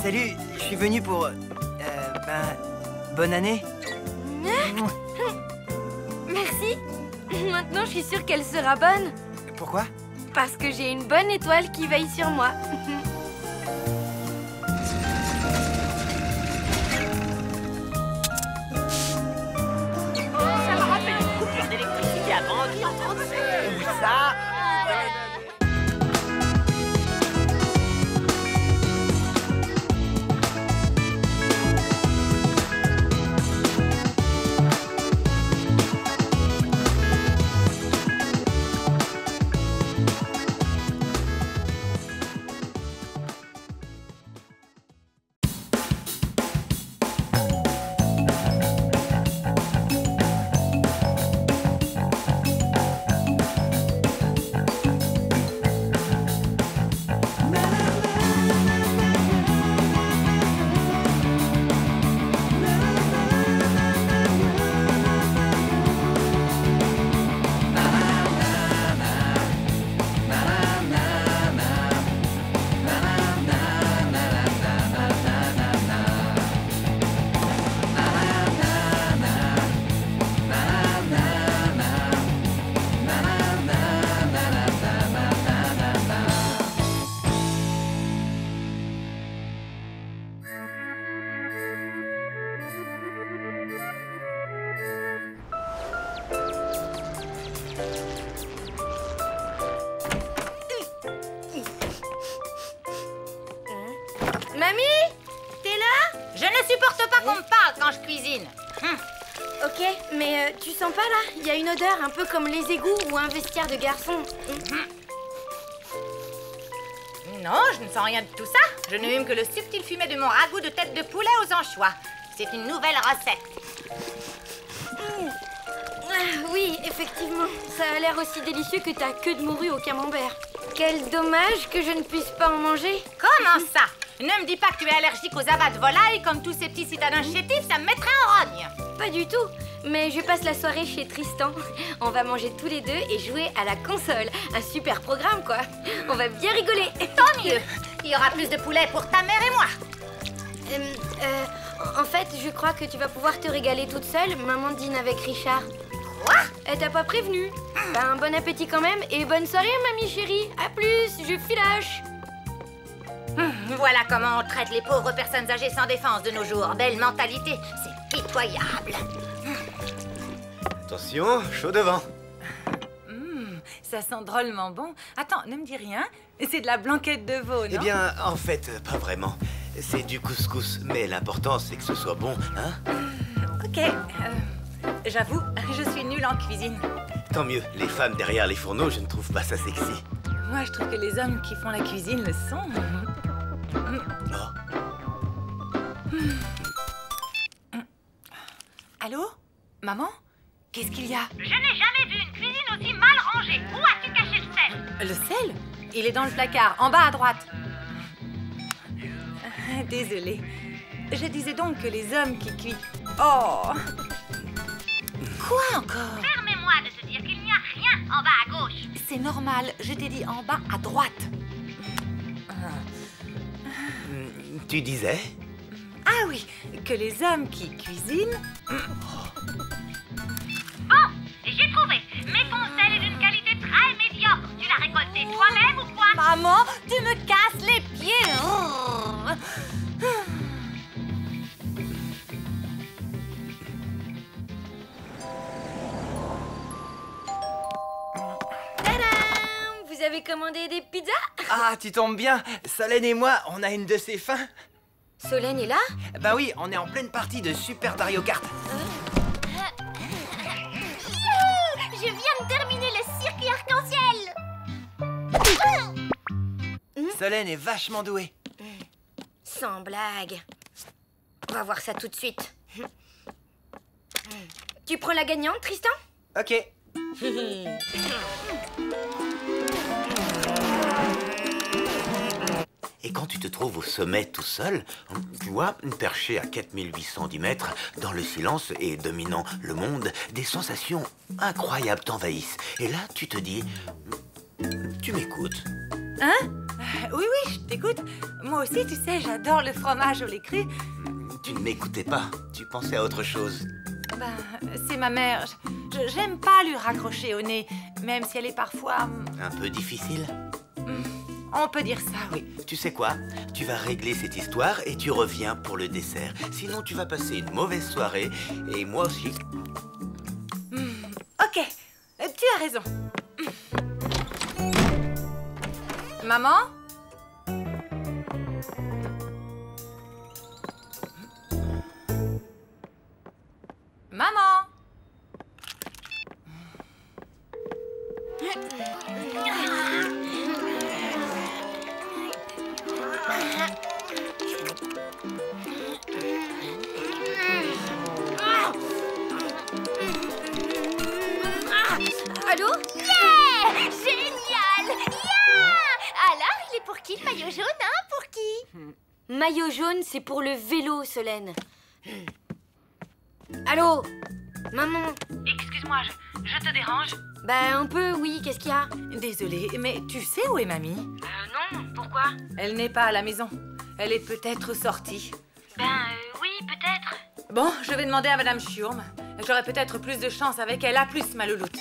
Speaker 14: Salut, je suis venu pour... bonne année.
Speaker 2: Merci. Maintenant, je suis sûre qu'elle sera bonne.
Speaker 14: Pourquoi?
Speaker 2: Parce que j'ai une bonne étoile qui veille sur moi.
Speaker 12: Ça me rappelle une coupure d'électricité à Bangui en 37.
Speaker 15: Où ça?
Speaker 2: Mamie, t'es là?
Speaker 4: Je ne supporte pas qu'on me parle quand je cuisine.
Speaker 2: Ok, mais tu sens pas là? Il y a une odeur un peu comme les égouts ou un vestiaire de garçon.
Speaker 4: Non, je ne sens rien de tout ça. Je ne hume que le subtil fumet de mon ragoût de tête de poulet aux anchois. C'est une nouvelle recette.
Speaker 2: Oui, effectivement. Ça a l'air aussi délicieux que ta queue de morue au camembert. Quel dommage que je ne puisse pas en manger.
Speaker 4: Comment ça? Ne me dis pas que tu es allergique aux abats de volaille comme tous ces petits citadins chétifs, ça me mettrait en rogne.
Speaker 2: Pas du tout. Mais je passe la soirée chez Tristan. On va manger tous les deux et jouer à la console. Un super programme, quoi. On va bien rigoler.
Speaker 4: Tant mieux. Il y aura plus de poulet pour ta mère et moi.
Speaker 2: En fait, je crois que tu vas pouvoir te régaler toute seule. Maman dîne avec Richard.
Speaker 4: Quoi?
Speaker 2: Elle t'a pas prévenu. Ben, bon appétit quand même et bonne soirée, mamie chérie. À plus, je filoche.
Speaker 4: Voilà comment on traite les pauvres personnes âgées sans défense de nos jours. Belle mentalité, c'est pitoyable.
Speaker 8: Attention, chaud devant.
Speaker 4: Ça sent drôlement bon. Attends, ne me dis rien. C'est de la blanquette de veau, non?
Speaker 8: Eh bien, en fait, pas vraiment. C'est du couscous, mais l'important, c'est que ce soit bon, hein?
Speaker 4: Ok. J'avoue, je suis nulle en cuisine.
Speaker 8: Tant mieux, les femmes derrière les fourneaux, je ne trouve pas ça sexy.
Speaker 4: Moi, je trouve que les hommes qui font la cuisine le sont. Allô? Maman? Qu'est-ce qu'il y a?
Speaker 3: Je n'ai jamais vu une cuisine aussi mal rangée. Où as-tu caché le sel?
Speaker 4: Le sel? Il est dans le placard, en bas à droite. Désolée. Je disais donc que les hommes qui cuisent... Oh! Quoi encore?
Speaker 3: Permets-moi de te dire qu'il n'y a rien en bas à gauche.
Speaker 4: C'est normal, je t'ai dit en bas à droite.
Speaker 8: Tu disais?
Speaker 4: Ah oui, que les hommes qui cuisinent...
Speaker 3: Bon, j'ai trouvé. Mais ton sel est d'une qualité très médiocre. Tu l'as récolté toi-même ou quoi?
Speaker 1: Maman, tu me casses les pieds.
Speaker 2: allez commander des pizzas?
Speaker 14: Ah, tu tombes bien. Solène et moi, on a une de ces fins.
Speaker 2: Solène est là?
Speaker 14: Bah oui, on est en pleine partie de Super Mario Kart.
Speaker 9: Je viens de terminer le circuit arc-en-ciel.
Speaker 14: Solène est vachement douée.
Speaker 2: Sans blague. On va voir ça tout de suite. Tu prends la gagnante, Tristan?
Speaker 14: Ok.
Speaker 8: Et quand tu te trouves au sommet tout seul, tu vois, perché à 4810 mètres, dans le silence et dominant le monde, des sensations incroyables t'envahissent. Et là, tu te dis, tu m'écoutes.
Speaker 4: Hein? Oui, oui, je t'écoute. Moi aussi, tu sais, j'adore le fromage au lait cru.
Speaker 8: Tu ne m'écoutais pas, tu pensais à autre chose.
Speaker 4: Ben, c'est ma mère. J'aime pas lui raccrocher au nez, même si elle est parfois...
Speaker 8: Un peu difficile?
Speaker 4: On peut dire ça, oui.
Speaker 8: Tu sais quoi? Tu vas régler cette histoire et tu reviens pour le dessert. Sinon, tu vas passer une mauvaise soirée, et moi aussi.
Speaker 4: Ok, tu as raison. Maman? Maman?
Speaker 9: Allô? Yeah! Génial! Yeah! Alors, il est pour qui le maillot jaune, hein? Pour qui?
Speaker 2: Maillot jaune, c'est pour le vélo, Solène. Allô? Maman?
Speaker 3: Excuse-moi, je te dérange?
Speaker 2: Bah, un peu, oui. Qu'est-ce qu'il y a?
Speaker 4: Désolée, mais tu sais où est mamie?
Speaker 3: Non, pourquoi?
Speaker 4: Elle n'est pas à la maison. Elle est peut-être sortie.
Speaker 3: Oui, peut-être.
Speaker 4: Bon, je vais demander à Madame Schurm. J'aurai peut-être plus de chance avec elle. À plus, ma louloute.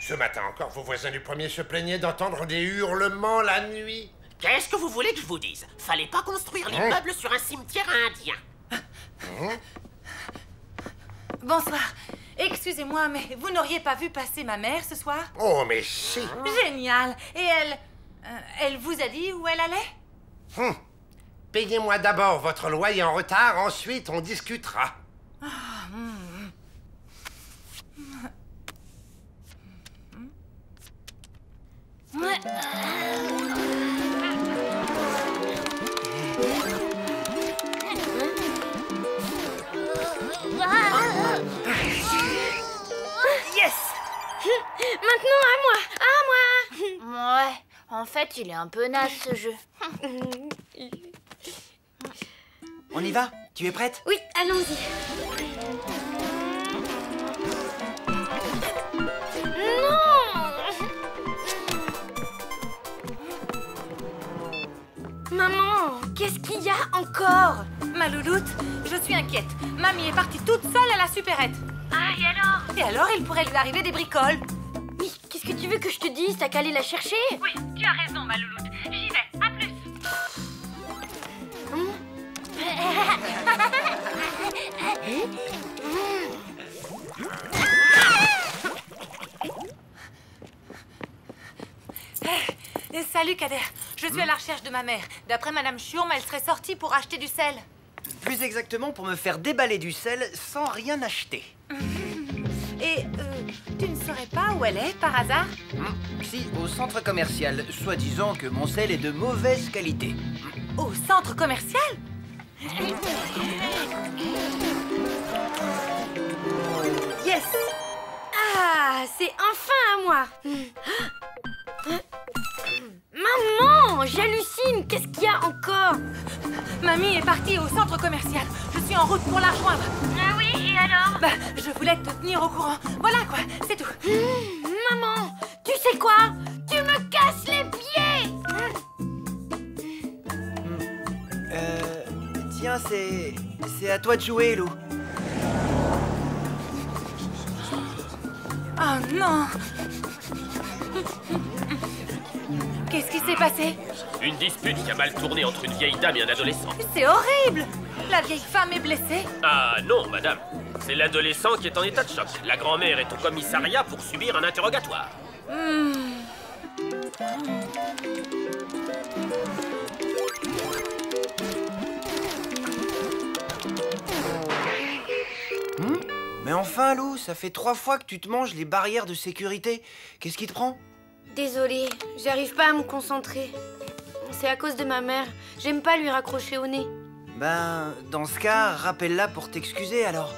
Speaker 7: Ce matin encore, vos voisins du premier se plaignaient d'entendre des hurlements la nuit.
Speaker 12: Qu'est-ce que vous voulez que je vous dise? Fallait pas construire l'immeuble sur un cimetière indien.
Speaker 4: Bonsoir. Excusez-moi, mais vous n'auriez pas vu passer ma mère ce soir?
Speaker 7: Oh, mais si.
Speaker 4: Génial. Et elle vous a dit où elle allait?
Speaker 7: Payez-moi d'abord votre loyer en retard, ensuite on discutera.
Speaker 9: Yes!
Speaker 2: Maintenant, à moi! À moi!
Speaker 9: Ouais, en fait, il est un peu naze, ce jeu.
Speaker 14: On y va? Tu es prête?
Speaker 2: Oui, allons-y. Maman, qu'est-ce qu'il y a encore?
Speaker 4: Ma louloute, je suis inquiète. Mamie est partie toute seule à la supérette.
Speaker 3: Ah, et alors?
Speaker 4: Et alors, il pourrait lui arriver des bricoles.
Speaker 2: Mais qu'est-ce que tu veux que je te dise? T'as qu'à aller la chercher?
Speaker 3: Oui, tu as raison, ma louloute. J'y vais, à plus.
Speaker 4: Salut, Kader. Je suis à la recherche de ma mère. D'après Madame Schurm, elle serait sortie pour acheter du sel.
Speaker 14: Plus exactement, pour me faire déballer du sel sans rien acheter.
Speaker 4: Et tu ne saurais pas où elle est, par hasard?
Speaker 14: Si, au centre commercial, soi-disant que mon sel est de mauvaise qualité.
Speaker 4: Au centre commercial? Yes!
Speaker 2: Ah, c'est enfin à moi! Maman, j'hallucine! Qu'est-ce qu'il y a encore?
Speaker 4: Mamie est partie au centre commercial. Je suis en route pour la rejoindre.
Speaker 3: Ah oui, et alors?
Speaker 4: Bah, je voulais te tenir au courant. Voilà quoi, c'est tout.
Speaker 2: Maman, tu sais quoi? Tu me casses les pieds!
Speaker 14: Tiens, c'est à toi de jouer, Lou.
Speaker 4: Oh non! Qu'est-ce qui s'est passé?
Speaker 17: Une dispute qui a mal tourné entre une vieille dame et un adolescent.
Speaker 4: C'est horrible! La vieille femme est blessée?
Speaker 17: Ah non, madame. C'est l'adolescent qui est en état de choc. La grand-mère est au commissariat pour subir un interrogatoire.
Speaker 14: Mais enfin, Lou, ça fait 3 fois que tu te manges les barrières de sécurité. Qu'est-ce qui te prend?
Speaker 2: Désolée, j'arrive pas à me concentrer. C'est à cause de ma mère. J'aime pas lui raccrocher au nez.
Speaker 14: Ben, dans ce cas, rappelle-la pour t'excuser, alors.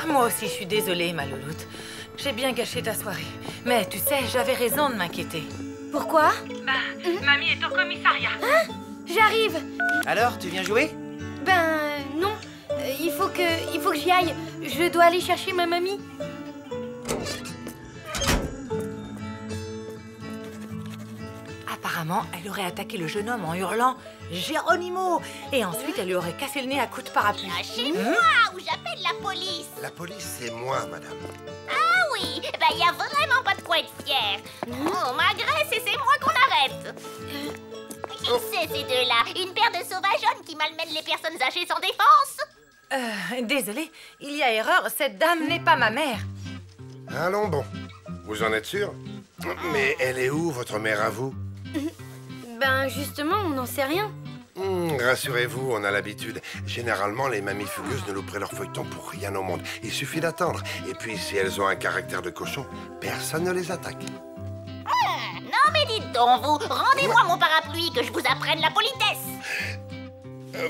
Speaker 4: Moi aussi, je suis désolée, ma louloute. J'ai bien gâché ta soirée. Mais tu sais, j'avais raison de m'inquiéter.
Speaker 2: Pourquoi?
Speaker 3: Mamie est au commissariat.
Speaker 2: Hein? J'arrive.
Speaker 14: Alors, tu viens jouer?
Speaker 2: Ben, non. Il faut que j'y aille. Je dois aller chercher ma mamie.
Speaker 4: Apparemment, elle aurait attaqué le jeune homme en hurlant « Geronimo !» et ensuite elle lui aurait cassé le nez à coups de parapluie.
Speaker 9: Lâchez-moi ou j'appelle la police.
Speaker 7: La police, c'est moi, madame.
Speaker 9: Ah oui, bah y a vraiment pas de quoi être fier. On m'agresse et c'est moi qu'on arrête. Qui c'est ces deux-là? Une paire de sauvageonnes qui malmènent les personnes âgées sans défense?
Speaker 4: Désolée, il y a erreur, cette dame n'est pas ma mère.
Speaker 7: Allons bon. Vous en êtes sûr? Mais elle est où, votre mère, à vous?
Speaker 2: Ben justement, on n'en sait rien.
Speaker 7: Rassurez-vous, on a l'habitude. Généralement, les mamies fougueuses ne louperont leur feuilleton pour rien au monde. Il suffit d'attendre. Et puis, si elles ont un caractère de cochon, personne ne les attaque.
Speaker 9: Non mais dites donc, vous, rendez-moi mon parapluie que je vous apprenne la politesse.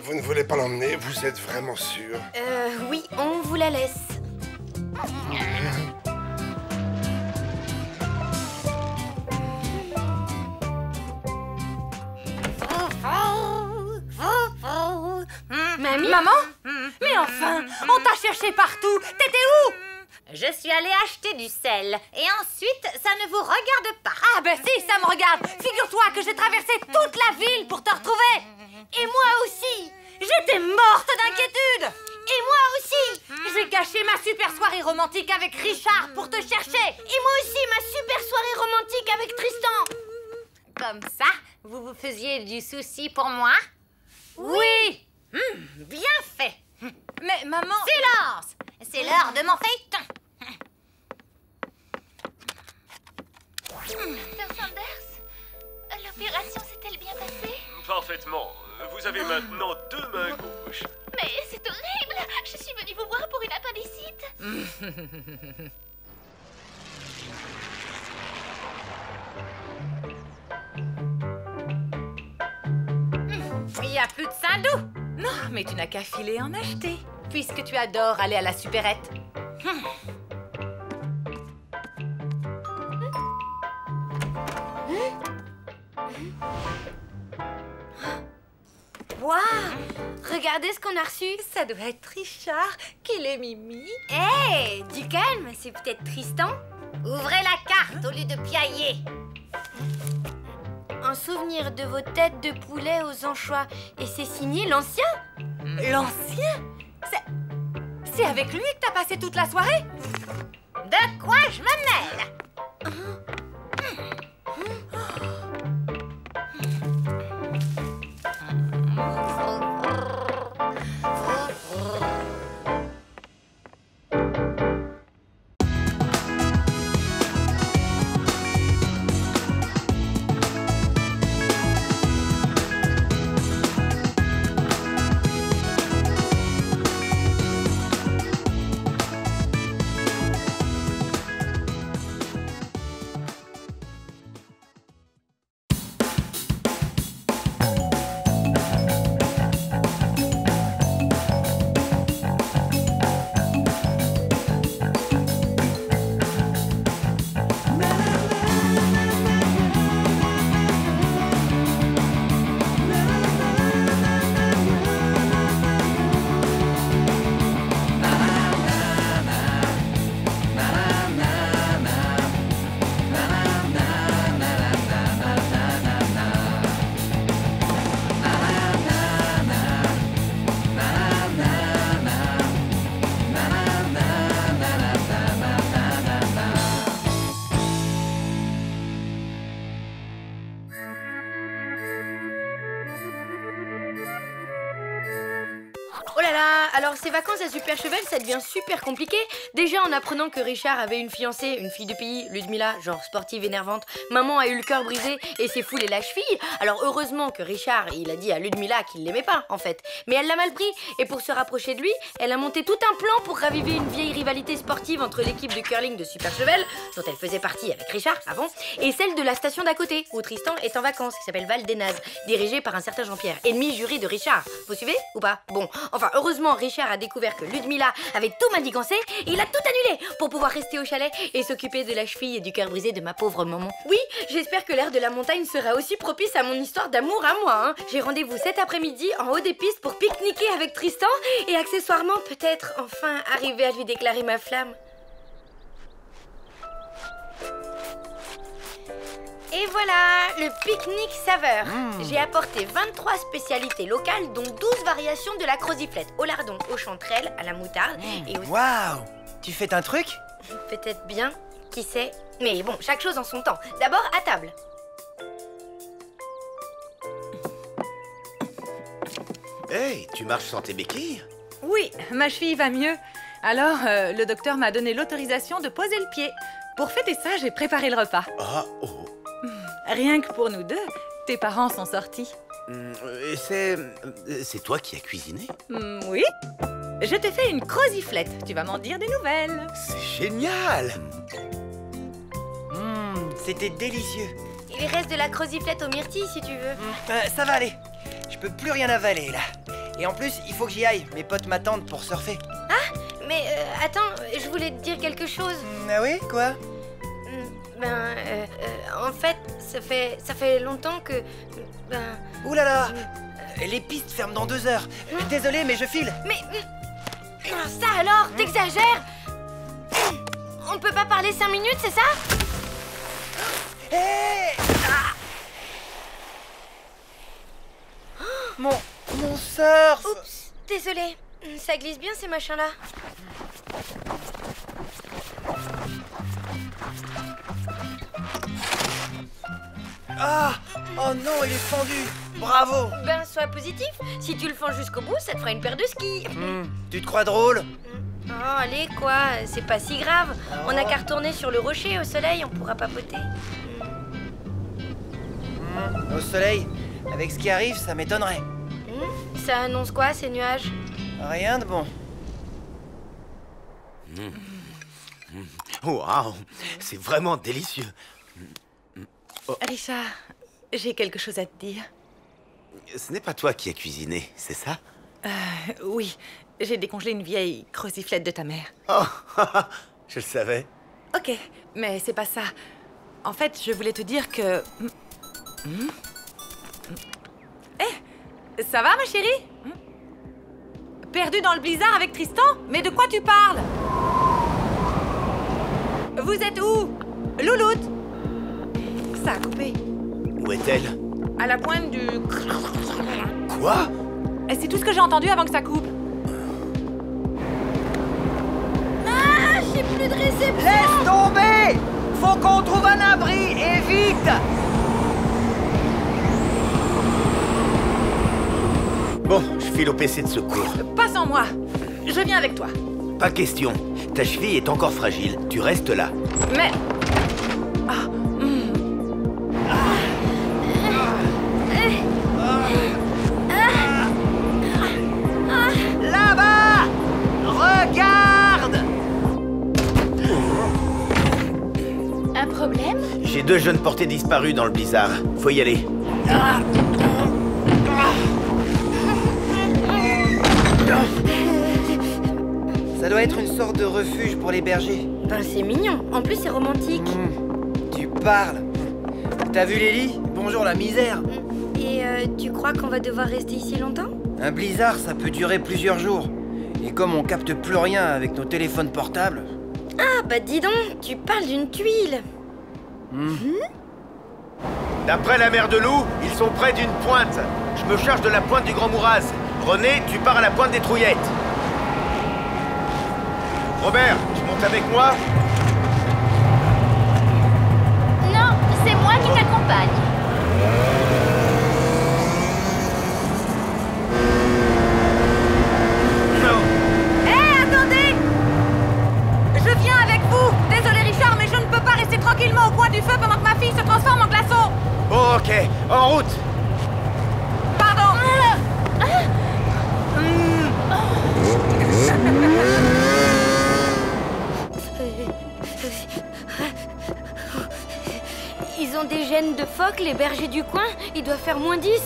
Speaker 7: Vous ne voulez pas l'emmener? Vous êtes vraiment sûr?
Speaker 2: Oui, on vous la laisse.
Speaker 4: Mamie? Maman? Mais enfin, on t'a cherché partout. T'étais où?
Speaker 18: Je suis allée acheter du sel. Et ensuite, ça ne vous regarde pas.
Speaker 4: Ah ben si, ça me regarde. Figure-toi que j'ai traversé toute la ville pour te retrouver. Et moi aussi. J'étais morte d'inquiétude. Et moi aussi. J'ai gâché ma super soirée romantique avec Richard pour te chercher.
Speaker 2: Et moi aussi, ma super soirée romantique avec Tristan.
Speaker 18: Comme ça, vous vous faisiez du souci pour moi?
Speaker 4: Oui.
Speaker 18: Bien fait.
Speaker 4: Mais maman...
Speaker 18: Silence! C'est l'heure de mon feuilleton.
Speaker 9: Dr. Sanders, l'opération s'est-elle bien passée?
Speaker 17: Parfaitement. Vous avez maintenant 2 mains gauches.
Speaker 9: Mais c'est horrible! Je suis venue vous voir pour une appendicite.
Speaker 4: Il n'y a plus de Saint-Doux. Non, mais tu n'as qu'à filer en acheter, puisque tu adores aller à la supérette.
Speaker 2: Waouh! Regardez ce qu'on a reçu.
Speaker 4: Ça doit être Richard qui les mimi.
Speaker 2: Hé, du calme, c'est peut-être Tristan.
Speaker 18: Ouvrez la carte au lieu de piailler.
Speaker 2: Un souvenir de vos têtes de poulet aux anchois. Et c'est signé l'ancien?
Speaker 4: L'ancien? C'est avec lui que t'as passé toute la soirée?
Speaker 18: De quoi je me mêle?
Speaker 2: Oh là là, alors ces vacances à Super Cheval, ça devient super compliqué. Déjà en apprenant que Richard avait une fiancée, une fille du pays, Ludmilla, genre sportive énervante. Maman a eu le cœur brisé et c'est fou les lâches-filles. Alors heureusement que Richard, il a dit à Ludmilla qu'il l'aimait pas en fait. Mais elle l'a mal pris et pour se rapprocher de lui, elle a monté tout un plan pour raviver une vieille rivalité sportive entre l'équipe de curling de Super Cheval, dont elle faisait partie avec Richard avant, et celle de la station d'à côté, où Tristan est en vacances, qui s'appelle Val des Nazes, dirigée par un certain Jean-Pierre, ennemi juré de Richard. Vous suivez ou pas? Bon, enfin heureusement Richard a découvert que Ludmilla avait tout manigancé et il a tout annulé pour pouvoir rester au chalet et s'occuper de la cheville et du cœur brisé de ma pauvre maman. Oui, j'espère que l'air de la montagne sera aussi propice à mon histoire d'amour à moi. Hein. J'ai rendez-vous cet après-midi en haut des pistes pour pique-niquer avec Tristan et accessoirement peut-être enfin arriver à lui déclarer ma flamme. Et voilà, le pique-nique saveur. J'ai apporté 23 spécialités locales, dont 12 variations de la croziflette, au lardon, aux chanterelles, à la moutarde et au...
Speaker 14: Waouh! Tu fais un truc?
Speaker 2: Peut-être bien, qui sait. Mais bon, chaque chose en son temps. D'abord, à table.
Speaker 8: Hey, tu marches sans tes béquilles?
Speaker 19: Oui, ma cheville va mieux. Alors, le docteur m'a donné l'autorisation de poser le pied. Pour fêter ça, j'ai préparé le repas.
Speaker 8: Ah, oh.
Speaker 19: Rien que pour nous deux, tes parents sont sortis.
Speaker 8: C'est toi qui as cuisiné?
Speaker 19: Oui. Je t'ai fait une croziflette. Tu vas m'en dire des nouvelles.
Speaker 8: C'est génial!
Speaker 14: C'était délicieux.
Speaker 2: Il reste de la croziflette aux myrtilles si tu veux.
Speaker 14: Ça va aller. Je peux plus rien avaler là. Et en plus, il faut que j'y aille. Mes potes m'attendent pour surfer.
Speaker 2: Ah, mais attends, je voulais te dire quelque chose.
Speaker 14: Ah oui, quoi?
Speaker 2: En fait, ça fait longtemps que...
Speaker 14: Ouh là là! Les pistes ferment dans 2 heures. Désolé, mais je file.
Speaker 2: Mais... ça alors, t'exagères? On peut pas parler 5 minutes, c'est ça?
Speaker 14: Hé! Mon surf!
Speaker 2: Oups, désolé. Ça glisse bien ces machins-là.
Speaker 14: Ah! Oh non, il est fendu! Bravo!
Speaker 2: Ben, sois positif. Si tu le fends jusqu'au bout, ça te fera une paire de skis.
Speaker 14: Tu te crois drôle?
Speaker 2: Oh, allez, quoi, c'est pas si grave. On a qu'à retourner sur le rocher au soleil, on pourra papoter.
Speaker 14: Au soleil? Avec ce qui arrive, ça m'étonnerait.
Speaker 2: Ça annonce quoi, ces nuages?
Speaker 14: Rien de bon.
Speaker 8: Waouh! C'est vraiment délicieux.
Speaker 19: Richard, j'ai quelque chose à te dire.
Speaker 8: Ce n'est pas toi qui as cuisiné, c'est ça?
Speaker 19: Oui, j'ai décongelé une vieille croziflette de ta mère.
Speaker 8: Oh, je le savais.
Speaker 19: Ok, mais c'est pas ça. En fait, je voulais te dire que... ça va, ma chérie? Perdu dans le blizzard avec Tristan? Mais de quoi tu parles? Vous êtes où? Louloute? Ça a coupé.
Speaker 8: Où est-elle?
Speaker 19: À la pointe du...
Speaker 8: Quoi?
Speaker 19: C'est tout ce que j'ai entendu avant que ça coupe.
Speaker 2: Ah, j'ai plus de réception.
Speaker 14: Laisse tomber! Faut qu'on trouve un abri, et vite!
Speaker 8: Bon, je file au PC de secours.
Speaker 19: Pas sans moi. Je viens avec toi.
Speaker 8: Pas question. Ta cheville est encore fragile. Tu restes là.
Speaker 19: Mais...
Speaker 14: Là-bas! Regarde!
Speaker 2: Un problème?
Speaker 8: J'ai 2 jeunes portés disparus dans le blizzard. Faut y aller.
Speaker 14: Ça doit être une sorte de refuge pour les bergers.
Speaker 2: Ben, c'est mignon. En plus, c'est romantique.
Speaker 14: Tu parles. T'as vu les lits? Bonjour la misère.
Speaker 2: Et tu crois qu'on va devoir rester ici longtemps?
Speaker 14: Un blizzard, ça peut durer plusieurs jours. Et comme on capte plus rien avec nos téléphones portables...
Speaker 2: Ah, bah dis donc, tu parles d'une tuile.
Speaker 10: D'après la mère de loup, ils sont près d'une pointe. Je me charge de la pointe du Grand Mouraz. René, tu pars à la pointe des Trouillettes. Robert, tu montes avec moi?
Speaker 9: Non, c'est moi qui t'accompagne.
Speaker 10: en route.
Speaker 4: Pardon.
Speaker 2: Ils ont des gènes de phoque, les bergers du coin. Ils doivent faire -10.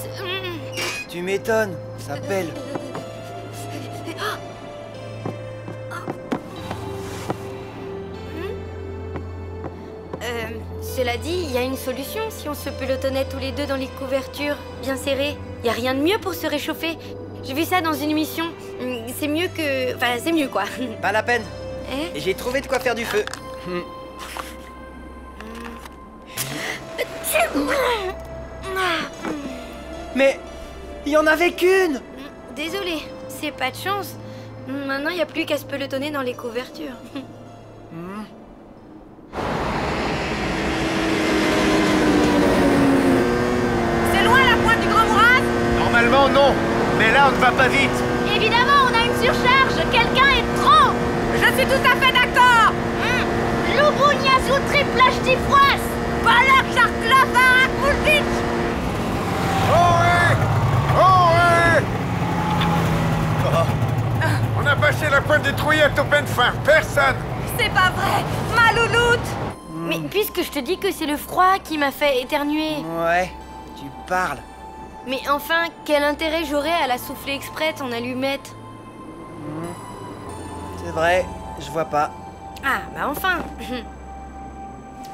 Speaker 14: Tu m'étonnes, ça pèle.
Speaker 2: Cela dit, il y a une solution si on se pelotonnait tous les deux dans les couvertures, bien serrées. Il y a rien de mieux pour se réchauffer. J'ai vu ça dans une émission. C'est mieux que... Enfin, c'est mieux, quoi.
Speaker 14: Pas la peine. J'ai trouvé de quoi faire du feu. Mais il y en avait qu'une.
Speaker 2: Désolé, c'est pas de chance. Maintenant, il n'y a plus qu'à se pelotonner dans les couvertures.
Speaker 4: C'est loin la pointe du Grand Mourad?
Speaker 10: Normalement, non. Mais là, on ne va pas vite.
Speaker 9: Évidemment, on a une surcharge. Quelqu'un est trop.
Speaker 4: Je suis tout à fait d'accord.
Speaker 9: Loubou-Niazou triplage tifroisse.
Speaker 4: Balak Jarklava Akmoulvitch.
Speaker 7: On a passé la pointe des trouillettes au peine fin. Personne.
Speaker 4: C'est pas vrai. Ma louloute.
Speaker 2: Mais puisque je te dis que c'est le froid qui m'a fait éternuer.
Speaker 14: Ouais, tu parles.
Speaker 2: Mais enfin, quel intérêt j'aurais à la souffler exprès ton allumette?
Speaker 14: C'est vrai, je vois pas.
Speaker 2: Ah, bah enfin.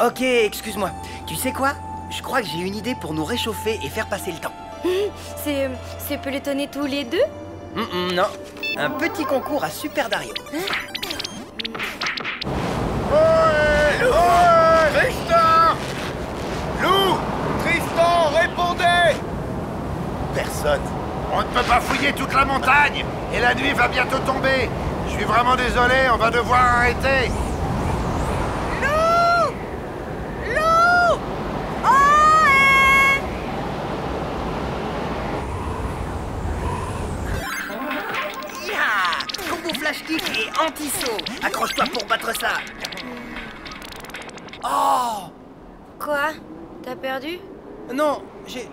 Speaker 14: Ok, excuse-moi. Tu sais quoi? Je crois que j'ai une idée pour nous réchauffer et faire passer le temps.
Speaker 2: C'est pelotonner tous les deux?
Speaker 14: Non, un petit concours à Super Dario.
Speaker 10: Tristan! Lou! Tristan, répondez!
Speaker 7: Personne. On ne peut pas fouiller toute la montagne. Et la nuit va bientôt tomber. Je suis vraiment désolé, on va devoir arrêter.
Speaker 4: Lou! Lou! Oh!
Speaker 14: Combo flash kick et anti-saut. Accroche-toi pour battre ça. Oh!
Speaker 2: Quoi? T'as perdu?
Speaker 14: Non, j'ai...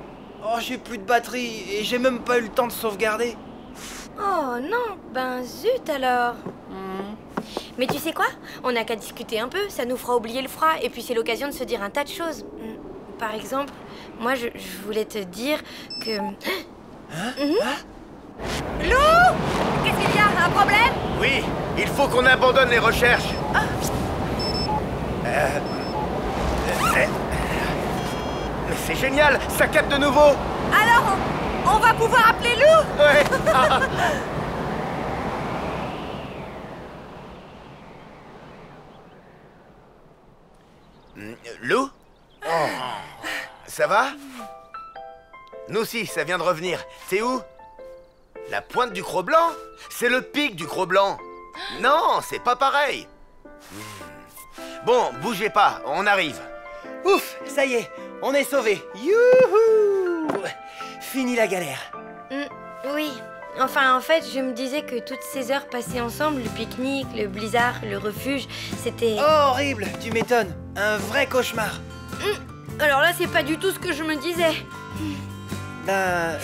Speaker 14: Oh, j'ai plus de batterie et j'ai même pas eu le temps de sauvegarder.
Speaker 2: Oh non, ben zut alors. Mais tu sais quoi? On n'a qu'à discuter un peu, ça nous fera oublier le froid et puis c'est l'occasion de se dire un tas de choses. Par exemple, moi je voulais te dire que...
Speaker 4: Lou! Qu'est-ce qu'il y a? Un problème?
Speaker 10: Oui, il faut qu'on abandonne les recherches. Mais c'est génial, ça capte de nouveau.
Speaker 4: Alors, on va pouvoir appeler Lou?
Speaker 10: Ouais. Lou? Ça va? Nous aussi, ça vient de revenir. C'est où? La pointe du Cro-Blanc? C'est le pic du Cro-Blanc. Non, c'est pas pareil. Bon, bougez pas, on arrive.
Speaker 14: Ouf, ça y est, on est sauvés. Youhou! Fini la galère.
Speaker 2: Oui. Enfin, en fait, je me disais que toutes ces heures passées ensemble, le pique-nique, le blizzard, le refuge, c'était...
Speaker 14: Oh, horrible, tu m'étonnes. Un vrai cauchemar.
Speaker 2: Alors là, c'est pas du tout ce que je me disais.
Speaker 14: Ben,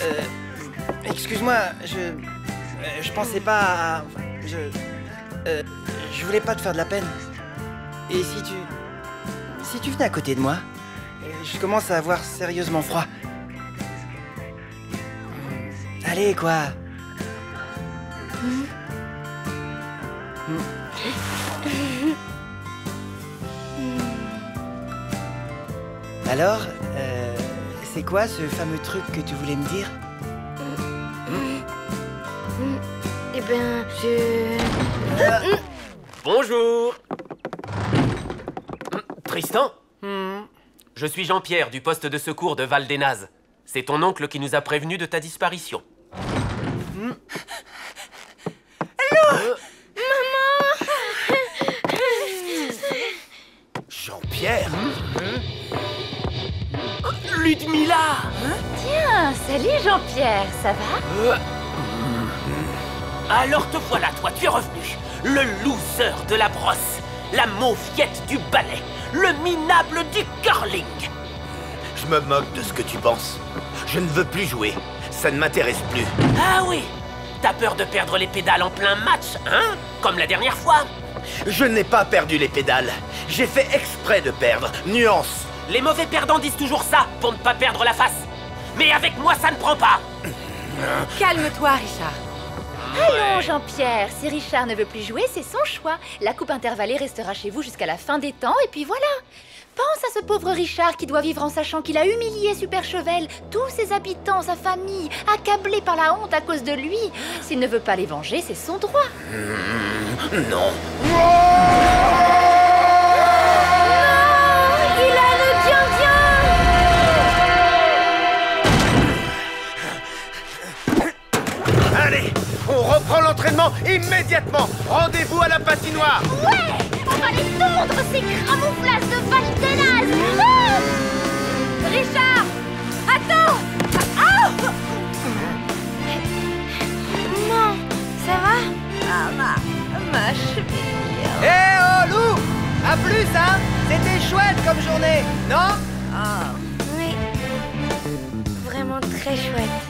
Speaker 14: excuse-moi, je pensais pas à... Je voulais pas te faire de la peine. Et si tu venais à côté de moi, je commence à avoir sérieusement froid. Allez, quoi. Alors, c'est quoi ce fameux truc que tu voulais me dire?
Speaker 2: Eh ben, je...
Speaker 17: Bonjour. Tristan? Je suis Jean-Pierre du poste de secours de Val-des-Nazes. C'est ton oncle qui nous a prévenus de ta disparition.
Speaker 10: Jean-Pierre?
Speaker 17: Ludmilla!
Speaker 18: Tiens, salut Jean-Pierre, ça va?
Speaker 17: Alors te voilà, toi, tu es revenu. Le loser de la brosse, la mauviette du ballet, le minable du curling.
Speaker 10: Je me moque de ce que tu penses. Je ne veux plus jouer. Ça ne m'intéresse plus.
Speaker 17: Ah oui! T'as peur de perdre les pédales en plein match, hein? Comme la dernière fois.
Speaker 10: Je n'ai pas perdu les pédales. J'ai fait exprès de perdre. Nuance.
Speaker 17: Les mauvais perdants disent toujours ça, pour ne pas perdre la face. Mais avec moi, ça ne prend pas.
Speaker 19: Calme-toi, Richard.
Speaker 16: Allons, Jean-Pierre. Si Richard ne veut plus jouer, c'est son choix. La coupe intervallée restera chez vous jusqu'à la fin des temps, et puis voilà. Pense à ce pauvre Richard qui doit vivre en sachant qu'il a humilié Super Chevel, tous ses habitants, sa famille, accablés par la honte à cause de lui. S'il ne veut pas les venger, c'est son droit.
Speaker 10: Non.
Speaker 2: Il a le
Speaker 10: dien-dien. Allez, on reprend l'entraînement immédiatement. Rendez-vous à la patinoire.
Speaker 9: Ouais! On va les tondre, ces camouflages de Val Denaz. Ah!
Speaker 2: Richard! Attends! Ah! Non, ça va?
Speaker 19: Ah, ma cheville.
Speaker 14: Eh oh, Lou! À plus, hein? C'était chouette comme journée, non?
Speaker 2: Oui. Vraiment très chouette.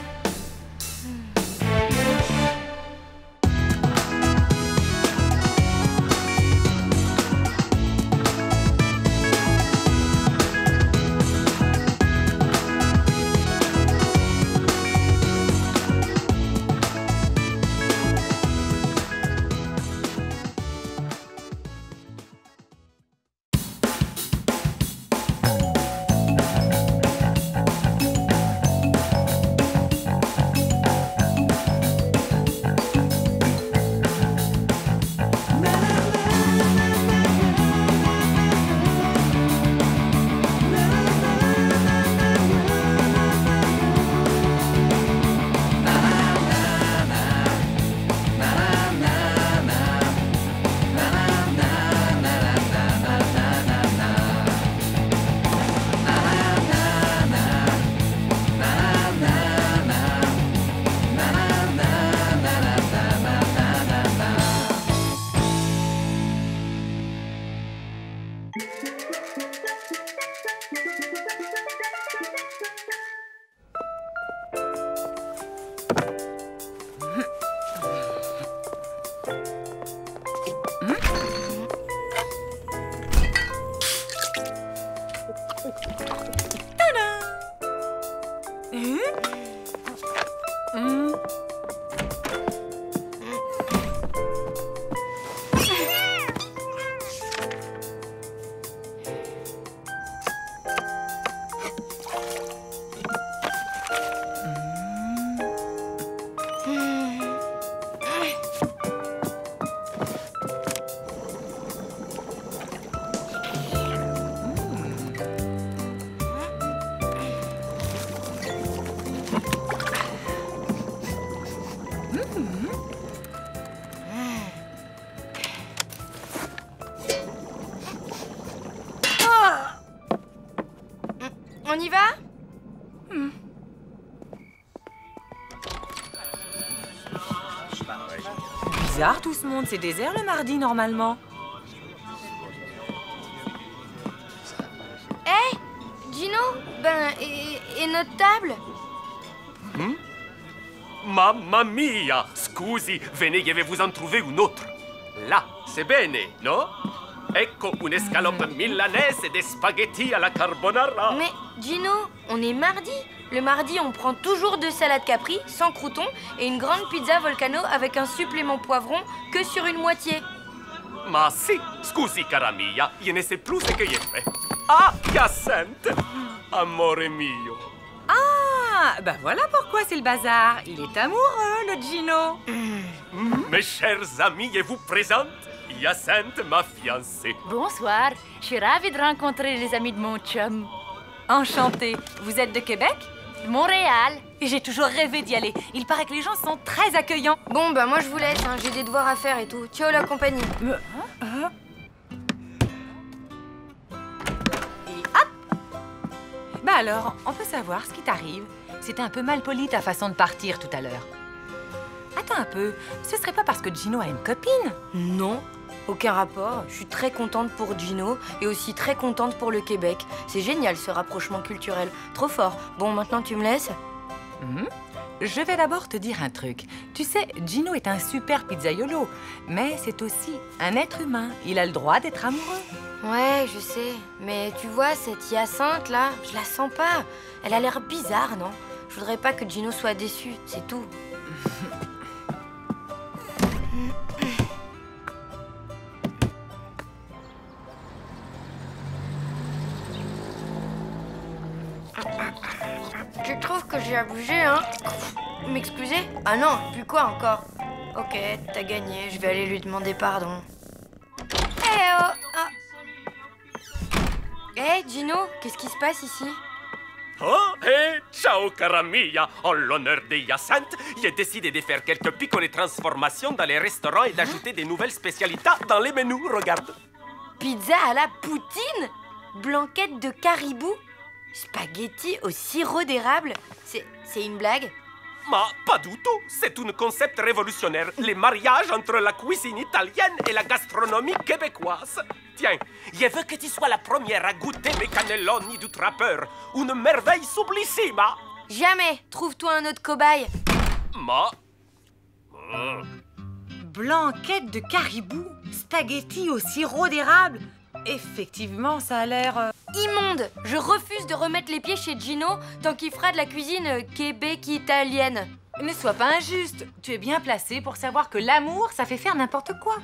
Speaker 2: On y va?
Speaker 19: Bizarre tout ce monde, c'est désert le mardi normalement.
Speaker 2: Hé, Gino, et notre table?
Speaker 17: Mamma mia! Scusi, venez, je vais vous en trouver une autre. Là, c'est bene, no? Ecco un'escalope milanaise et des spaghettis à la carbonara.
Speaker 2: Mais, Gino, on est mardi. Le mardi, on prend toujours 2 salades capri, sans croûtons, et une grande pizza volcano avec un supplément poivron que sur une moitié.
Speaker 17: Ma si, scusi cara mia, je ne sais plus ce que j'ai fait. Ah, Hyacinthe, amore mio.
Speaker 19: Ah, bah voilà pourquoi c'est le bazar. Il est amoureux, le Gino.
Speaker 17: Mes chers amis, je vous présente Hyacinthe, ma fiancée.
Speaker 16: Bonsoir, je suis ravie de rencontrer les amis de mon chum.
Speaker 19: Enchantée. Vous êtes de Québec?
Speaker 16: Montréal.
Speaker 19: Et j'ai toujours rêvé d'y aller. Il paraît que les gens sont très accueillants.
Speaker 2: Bon, bah moi je vous laisse, hein. J'ai des devoirs à faire et tout. Ciao la compagnie.
Speaker 19: Et hop! Bah alors, on peut savoir ce qui t'arrive. C'était un peu malpoli ta façon de partir tout à l'heure. Attends un peu, ce serait pas parce que Gino a une copine?
Speaker 2: Non. Aucun rapport. Je suis très contente pour Gino et aussi très contente pour le Québec. C'est génial ce rapprochement culturel. Trop fort. Bon, maintenant tu me laisses?
Speaker 19: Je vais d'abord te dire un truc. Tu sais, Gino est un super pizzaiolo, mais c'est aussi un être humain. Il a le droit d'être amoureux.
Speaker 2: Ouais, je sais. Mais tu vois, cette Hyacinthe là, je la sens pas. Elle a l'air bizarre, non? Je voudrais pas que Gino soit déçu, c'est tout. Tu trouves que j'ai abusé, hein? M'excuser? Ah non, plus quoi encore? Ok, t'as gagné, je vais aller lui demander pardon. Hé, Gino, qu'est-ce qui se passe ici?
Speaker 17: Oh, ciao cara mia! En l'honneur de Hyacinthe, j'ai décidé de faire quelques piccole transformations dans les restaurants et d'ajouter des nouvelles spécialités dans les menus, regarde.
Speaker 2: Pizza à la poutine? Blanquette de caribou? Spaghetti au sirop d'érable? C'est une blague?
Speaker 17: Mais pas du tout, c'est un concept révolutionnaire, les mariages entre la cuisine italienne et la gastronomie québécoise. Tiens, je veux que tu sois la première à goûter mes cannelloni du trappeur, une merveille sublissime.
Speaker 2: Jamais. Trouve-toi un autre cobaye.
Speaker 19: Blanquette de caribou, spaghetti au sirop d'érable. Effectivement, ça a l'air...
Speaker 2: Immonde. Je refuse de remettre les pieds chez Gino tant qu'il fera de la cuisine québec-italienne.
Speaker 19: Ne sois pas injuste. Tu es bien placé pour savoir que l'amour, ça fait faire n'importe quoi.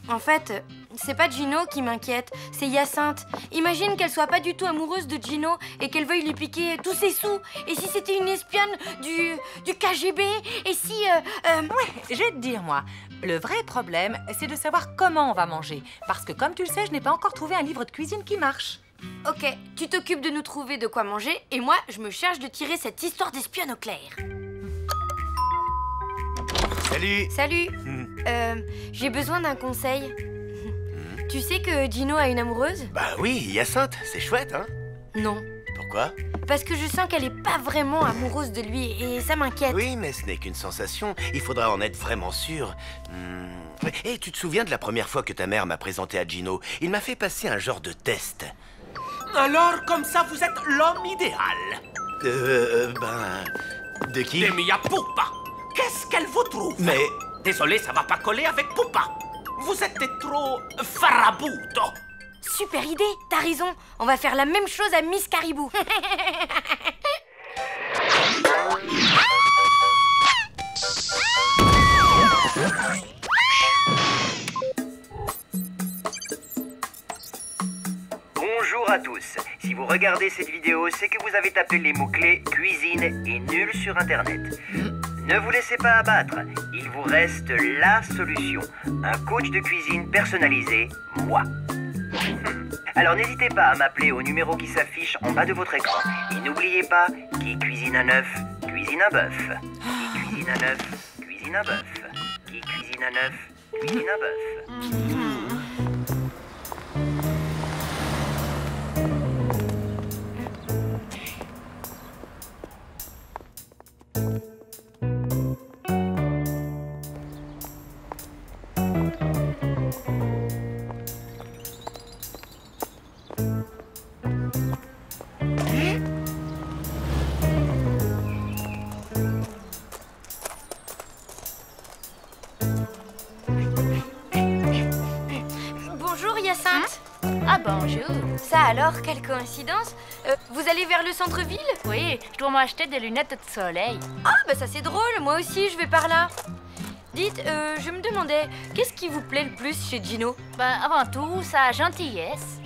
Speaker 2: En fait, c'est pas Gino qui m'inquiète, c'est Hyacinthe. Imagine qu'elle soit pas du tout amoureuse de Gino et qu'elle veuille lui piquer tous ses sous. Et si c'était une espionne du KGB? Et si...
Speaker 19: Ouais, je vais te dire, moi. Le vrai problème, c'est de savoir comment on va manger. Parce que, comme tu le sais, je n'ai pas encore trouvé un livre de cuisine qui marche.
Speaker 2: Ok, tu t'occupes de nous trouver de quoi manger et moi, je me charge de tirer cette histoire d'espionne au clair.
Speaker 10: Salut.
Speaker 2: Salut. J'ai besoin d'un conseil. Tu sais que Gino a une amoureuse?
Speaker 10: Bah oui, Hyacinthe, c'est chouette, hein?
Speaker 2: Non.
Speaker 10: Pourquoi?
Speaker 2: Parce que je sens qu'elle est pas vraiment amoureuse de lui et ça m'inquiète.
Speaker 10: Oui, mais ce n'est qu'une sensation. Il faudra en être vraiment sûr. Et tu te souviens de la première fois que ta mère m'a présenté à Gino? Il m'a fait passer un genre de test.
Speaker 17: Alors, comme ça, vous êtes l'homme idéal.
Speaker 10: De qui?
Speaker 17: De Mia Pupa. Qu'est-ce qu'elle vous trouve?
Speaker 10: Mais...
Speaker 17: Désolé, ça va pas coller avec Pupa. Vous êtes trop farabuto.
Speaker 2: Super idée, t'as raison. On va faire la même chose à Miss Caribou.
Speaker 20: Bonjour à tous. Si vous regardez cette vidéo, c'est que vous avez tapé les mots-clés cuisine et nul sur Internet. Ne vous laissez pas abattre, il vous reste la solution. Un coach de cuisine personnalisé, moi. Alors n'hésitez pas à m'appeler au numéro qui s'affiche en bas de votre écran. Et n'oubliez pas, qui cuisine un œuf, cuisine un bœuf. Qui cuisine un œuf, cuisine un bœuf. Qui cuisine un œuf, cuisine un bœuf.
Speaker 2: Bonjour Hyacinthe.
Speaker 21: Ah bonjour.
Speaker 2: Ça alors, quelle coïncidence. Vous allez vers le centre-ville?
Speaker 21: Oui, je dois m'acheter des lunettes de soleil.
Speaker 2: Ah bah ça c'est drôle, moi aussi je vais par là. Dites, je me demandais, qu'est-ce qui vous plaît le plus chez Gino?
Speaker 21: Ben avant tout, sa gentillesse.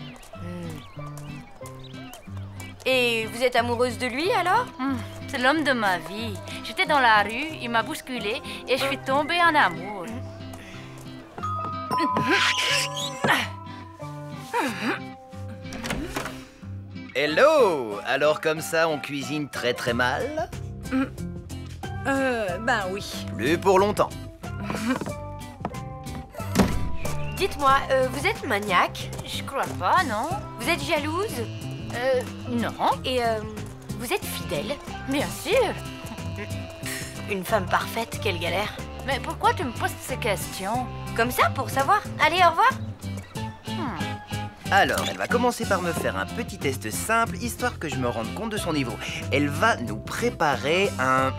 Speaker 2: Et vous êtes amoureuse de lui alors?
Speaker 21: C'est l'homme de ma vie. J'étais dans la rue, il m'a bousculé et je suis tombée en amour.
Speaker 13: Hello! Alors comme ça, on cuisine très très mal?
Speaker 19: Ben oui.
Speaker 13: Plus pour longtemps.
Speaker 2: Dites-moi, vous êtes maniaque?
Speaker 21: Je crois pas, non.
Speaker 2: Vous êtes jalouse?
Speaker 21: Non.
Speaker 2: Et vous êtes fidèle?
Speaker 21: Bien sûr.
Speaker 2: Une femme parfaite, quelle galère.
Speaker 21: Mais pourquoi tu me poses ces questions?
Speaker 2: Comme ça, pour savoir. Allez, au revoir.
Speaker 14: Alors, elle va commencer par me faire un petit test simple, histoire que je me rende compte de son niveau. Elle va nous préparer un...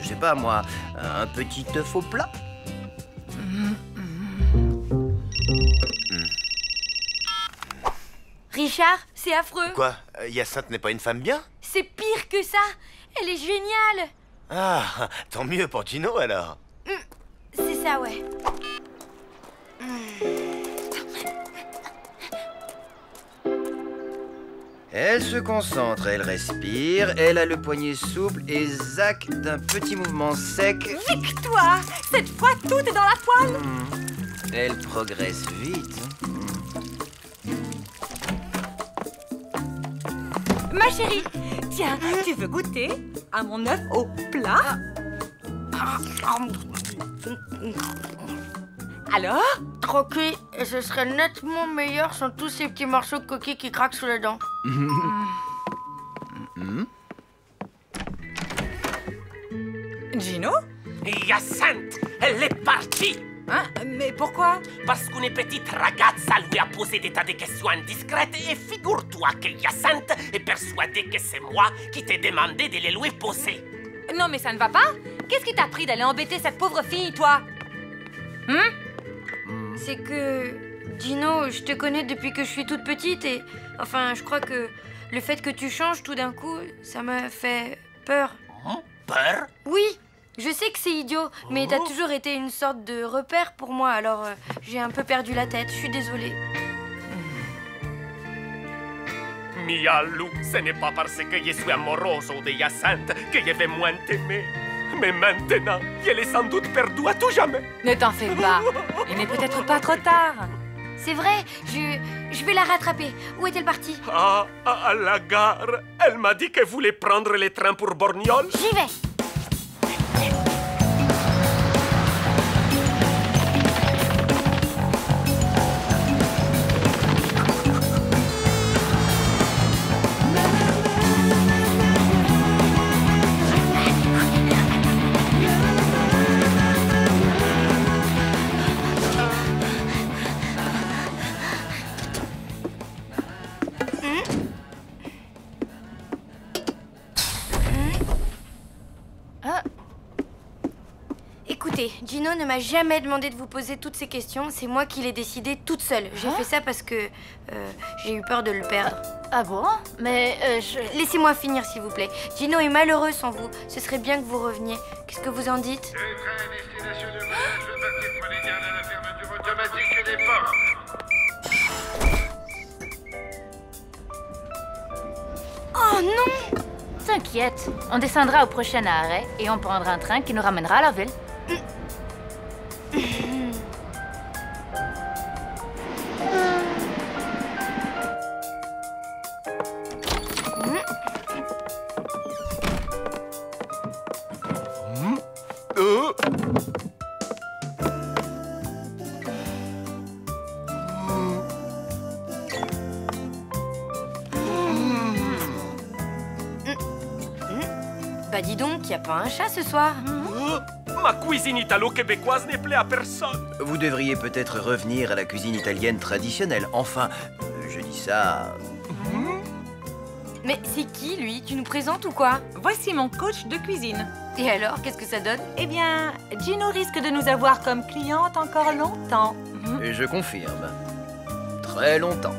Speaker 14: je sais pas moi, un petit œuf au plat.
Speaker 2: Richard, c'est affreux.
Speaker 10: Quoi? Hyacinthe n'est pas une femme bien?
Speaker 2: C'est pire que ça. Elle est géniale.
Speaker 10: Ah, tant mieux pour Gino alors.
Speaker 2: C'est ça, ouais.
Speaker 14: Elle se concentre, elle respire, elle a le poignet souple et zac d'un petit mouvement sec.
Speaker 4: Victoire! Cette fois, tout est dans la poêle.
Speaker 14: Elle progresse vite.
Speaker 4: Ma chérie, tiens, tu veux goûter à mon œuf au plat? Alors?
Speaker 2: Croquis, et ce serait nettement meilleur sans tous ces petits morceaux de coquille qui craquent sous les dents.
Speaker 4: Gino?
Speaker 17: Hyacinthe, elle est partie.
Speaker 4: Hein? Mais pourquoi?
Speaker 17: Parce qu'une petite ragazza lui a posé des tas de questions indiscrètes et figure-toi que Hyacinthe est persuadée que c'est moi qui t'ai demandé de les lui poser.
Speaker 4: Non, mais ça ne va pas. Qu'est-ce qui t'a pris d'aller embêter cette pauvre fille, toi?
Speaker 2: C'est que... Gino, je te connais depuis que je suis toute petite et... Enfin, je crois que le fait que tu changes tout d'un coup, ça m'a fait peur.
Speaker 17: Peur?
Speaker 2: Oui, je sais que c'est idiot, mais t'as toujours été une sorte de repère pour moi, alors j'ai un peu perdu la tête, je suis désolée.
Speaker 17: Mialu, ce n'est pas parce que je suis amoroso de Hyacinthe que je vais moins t'aimer. Mais maintenant, elle est sans doute perdue à tout jamais.
Speaker 4: Ne t'en fais pas. Il n'est peut-être pas trop tard.
Speaker 2: C'est vrai, je vais la rattraper. Où est-elle partie?
Speaker 17: Ah, à la gare. Elle m'a dit qu'elle voulait prendre les trains pour Borgnole.
Speaker 2: J'y vais. Écoutez, Gino ne m'a jamais demandé de vous poser toutes ces questions. C'est moi qui l'ai décidé toute seule. J'ai fait ça parce que j'ai eu peur de le perdre.
Speaker 21: Ah bon? Mais
Speaker 2: Laissez-moi finir, s'il vous plaît. Gino est malheureux sans vous. Ce serait bien que vous reveniez. Qu'est-ce que vous en dites? Oh non!
Speaker 21: T'inquiète, on descendra au prochain arrêt et on prendra un train qui nous ramènera à la ville.
Speaker 2: Bah dis donc, y a pas un chat ce soir?
Speaker 17: Ma cuisine italo-québécoise n'est plaît à personne.
Speaker 14: Vous devriez peut-être revenir à la cuisine italienne traditionnelle. Enfin, je dis ça...
Speaker 2: Mais c'est qui, lui? Tu nous présentes ou quoi?
Speaker 4: Voici mon coach de cuisine.
Speaker 2: Et alors, qu'est-ce que ça donne?
Speaker 4: Eh bien, Gino risque de nous avoir comme cliente encore longtemps.
Speaker 14: Et je confirme. Très longtemps.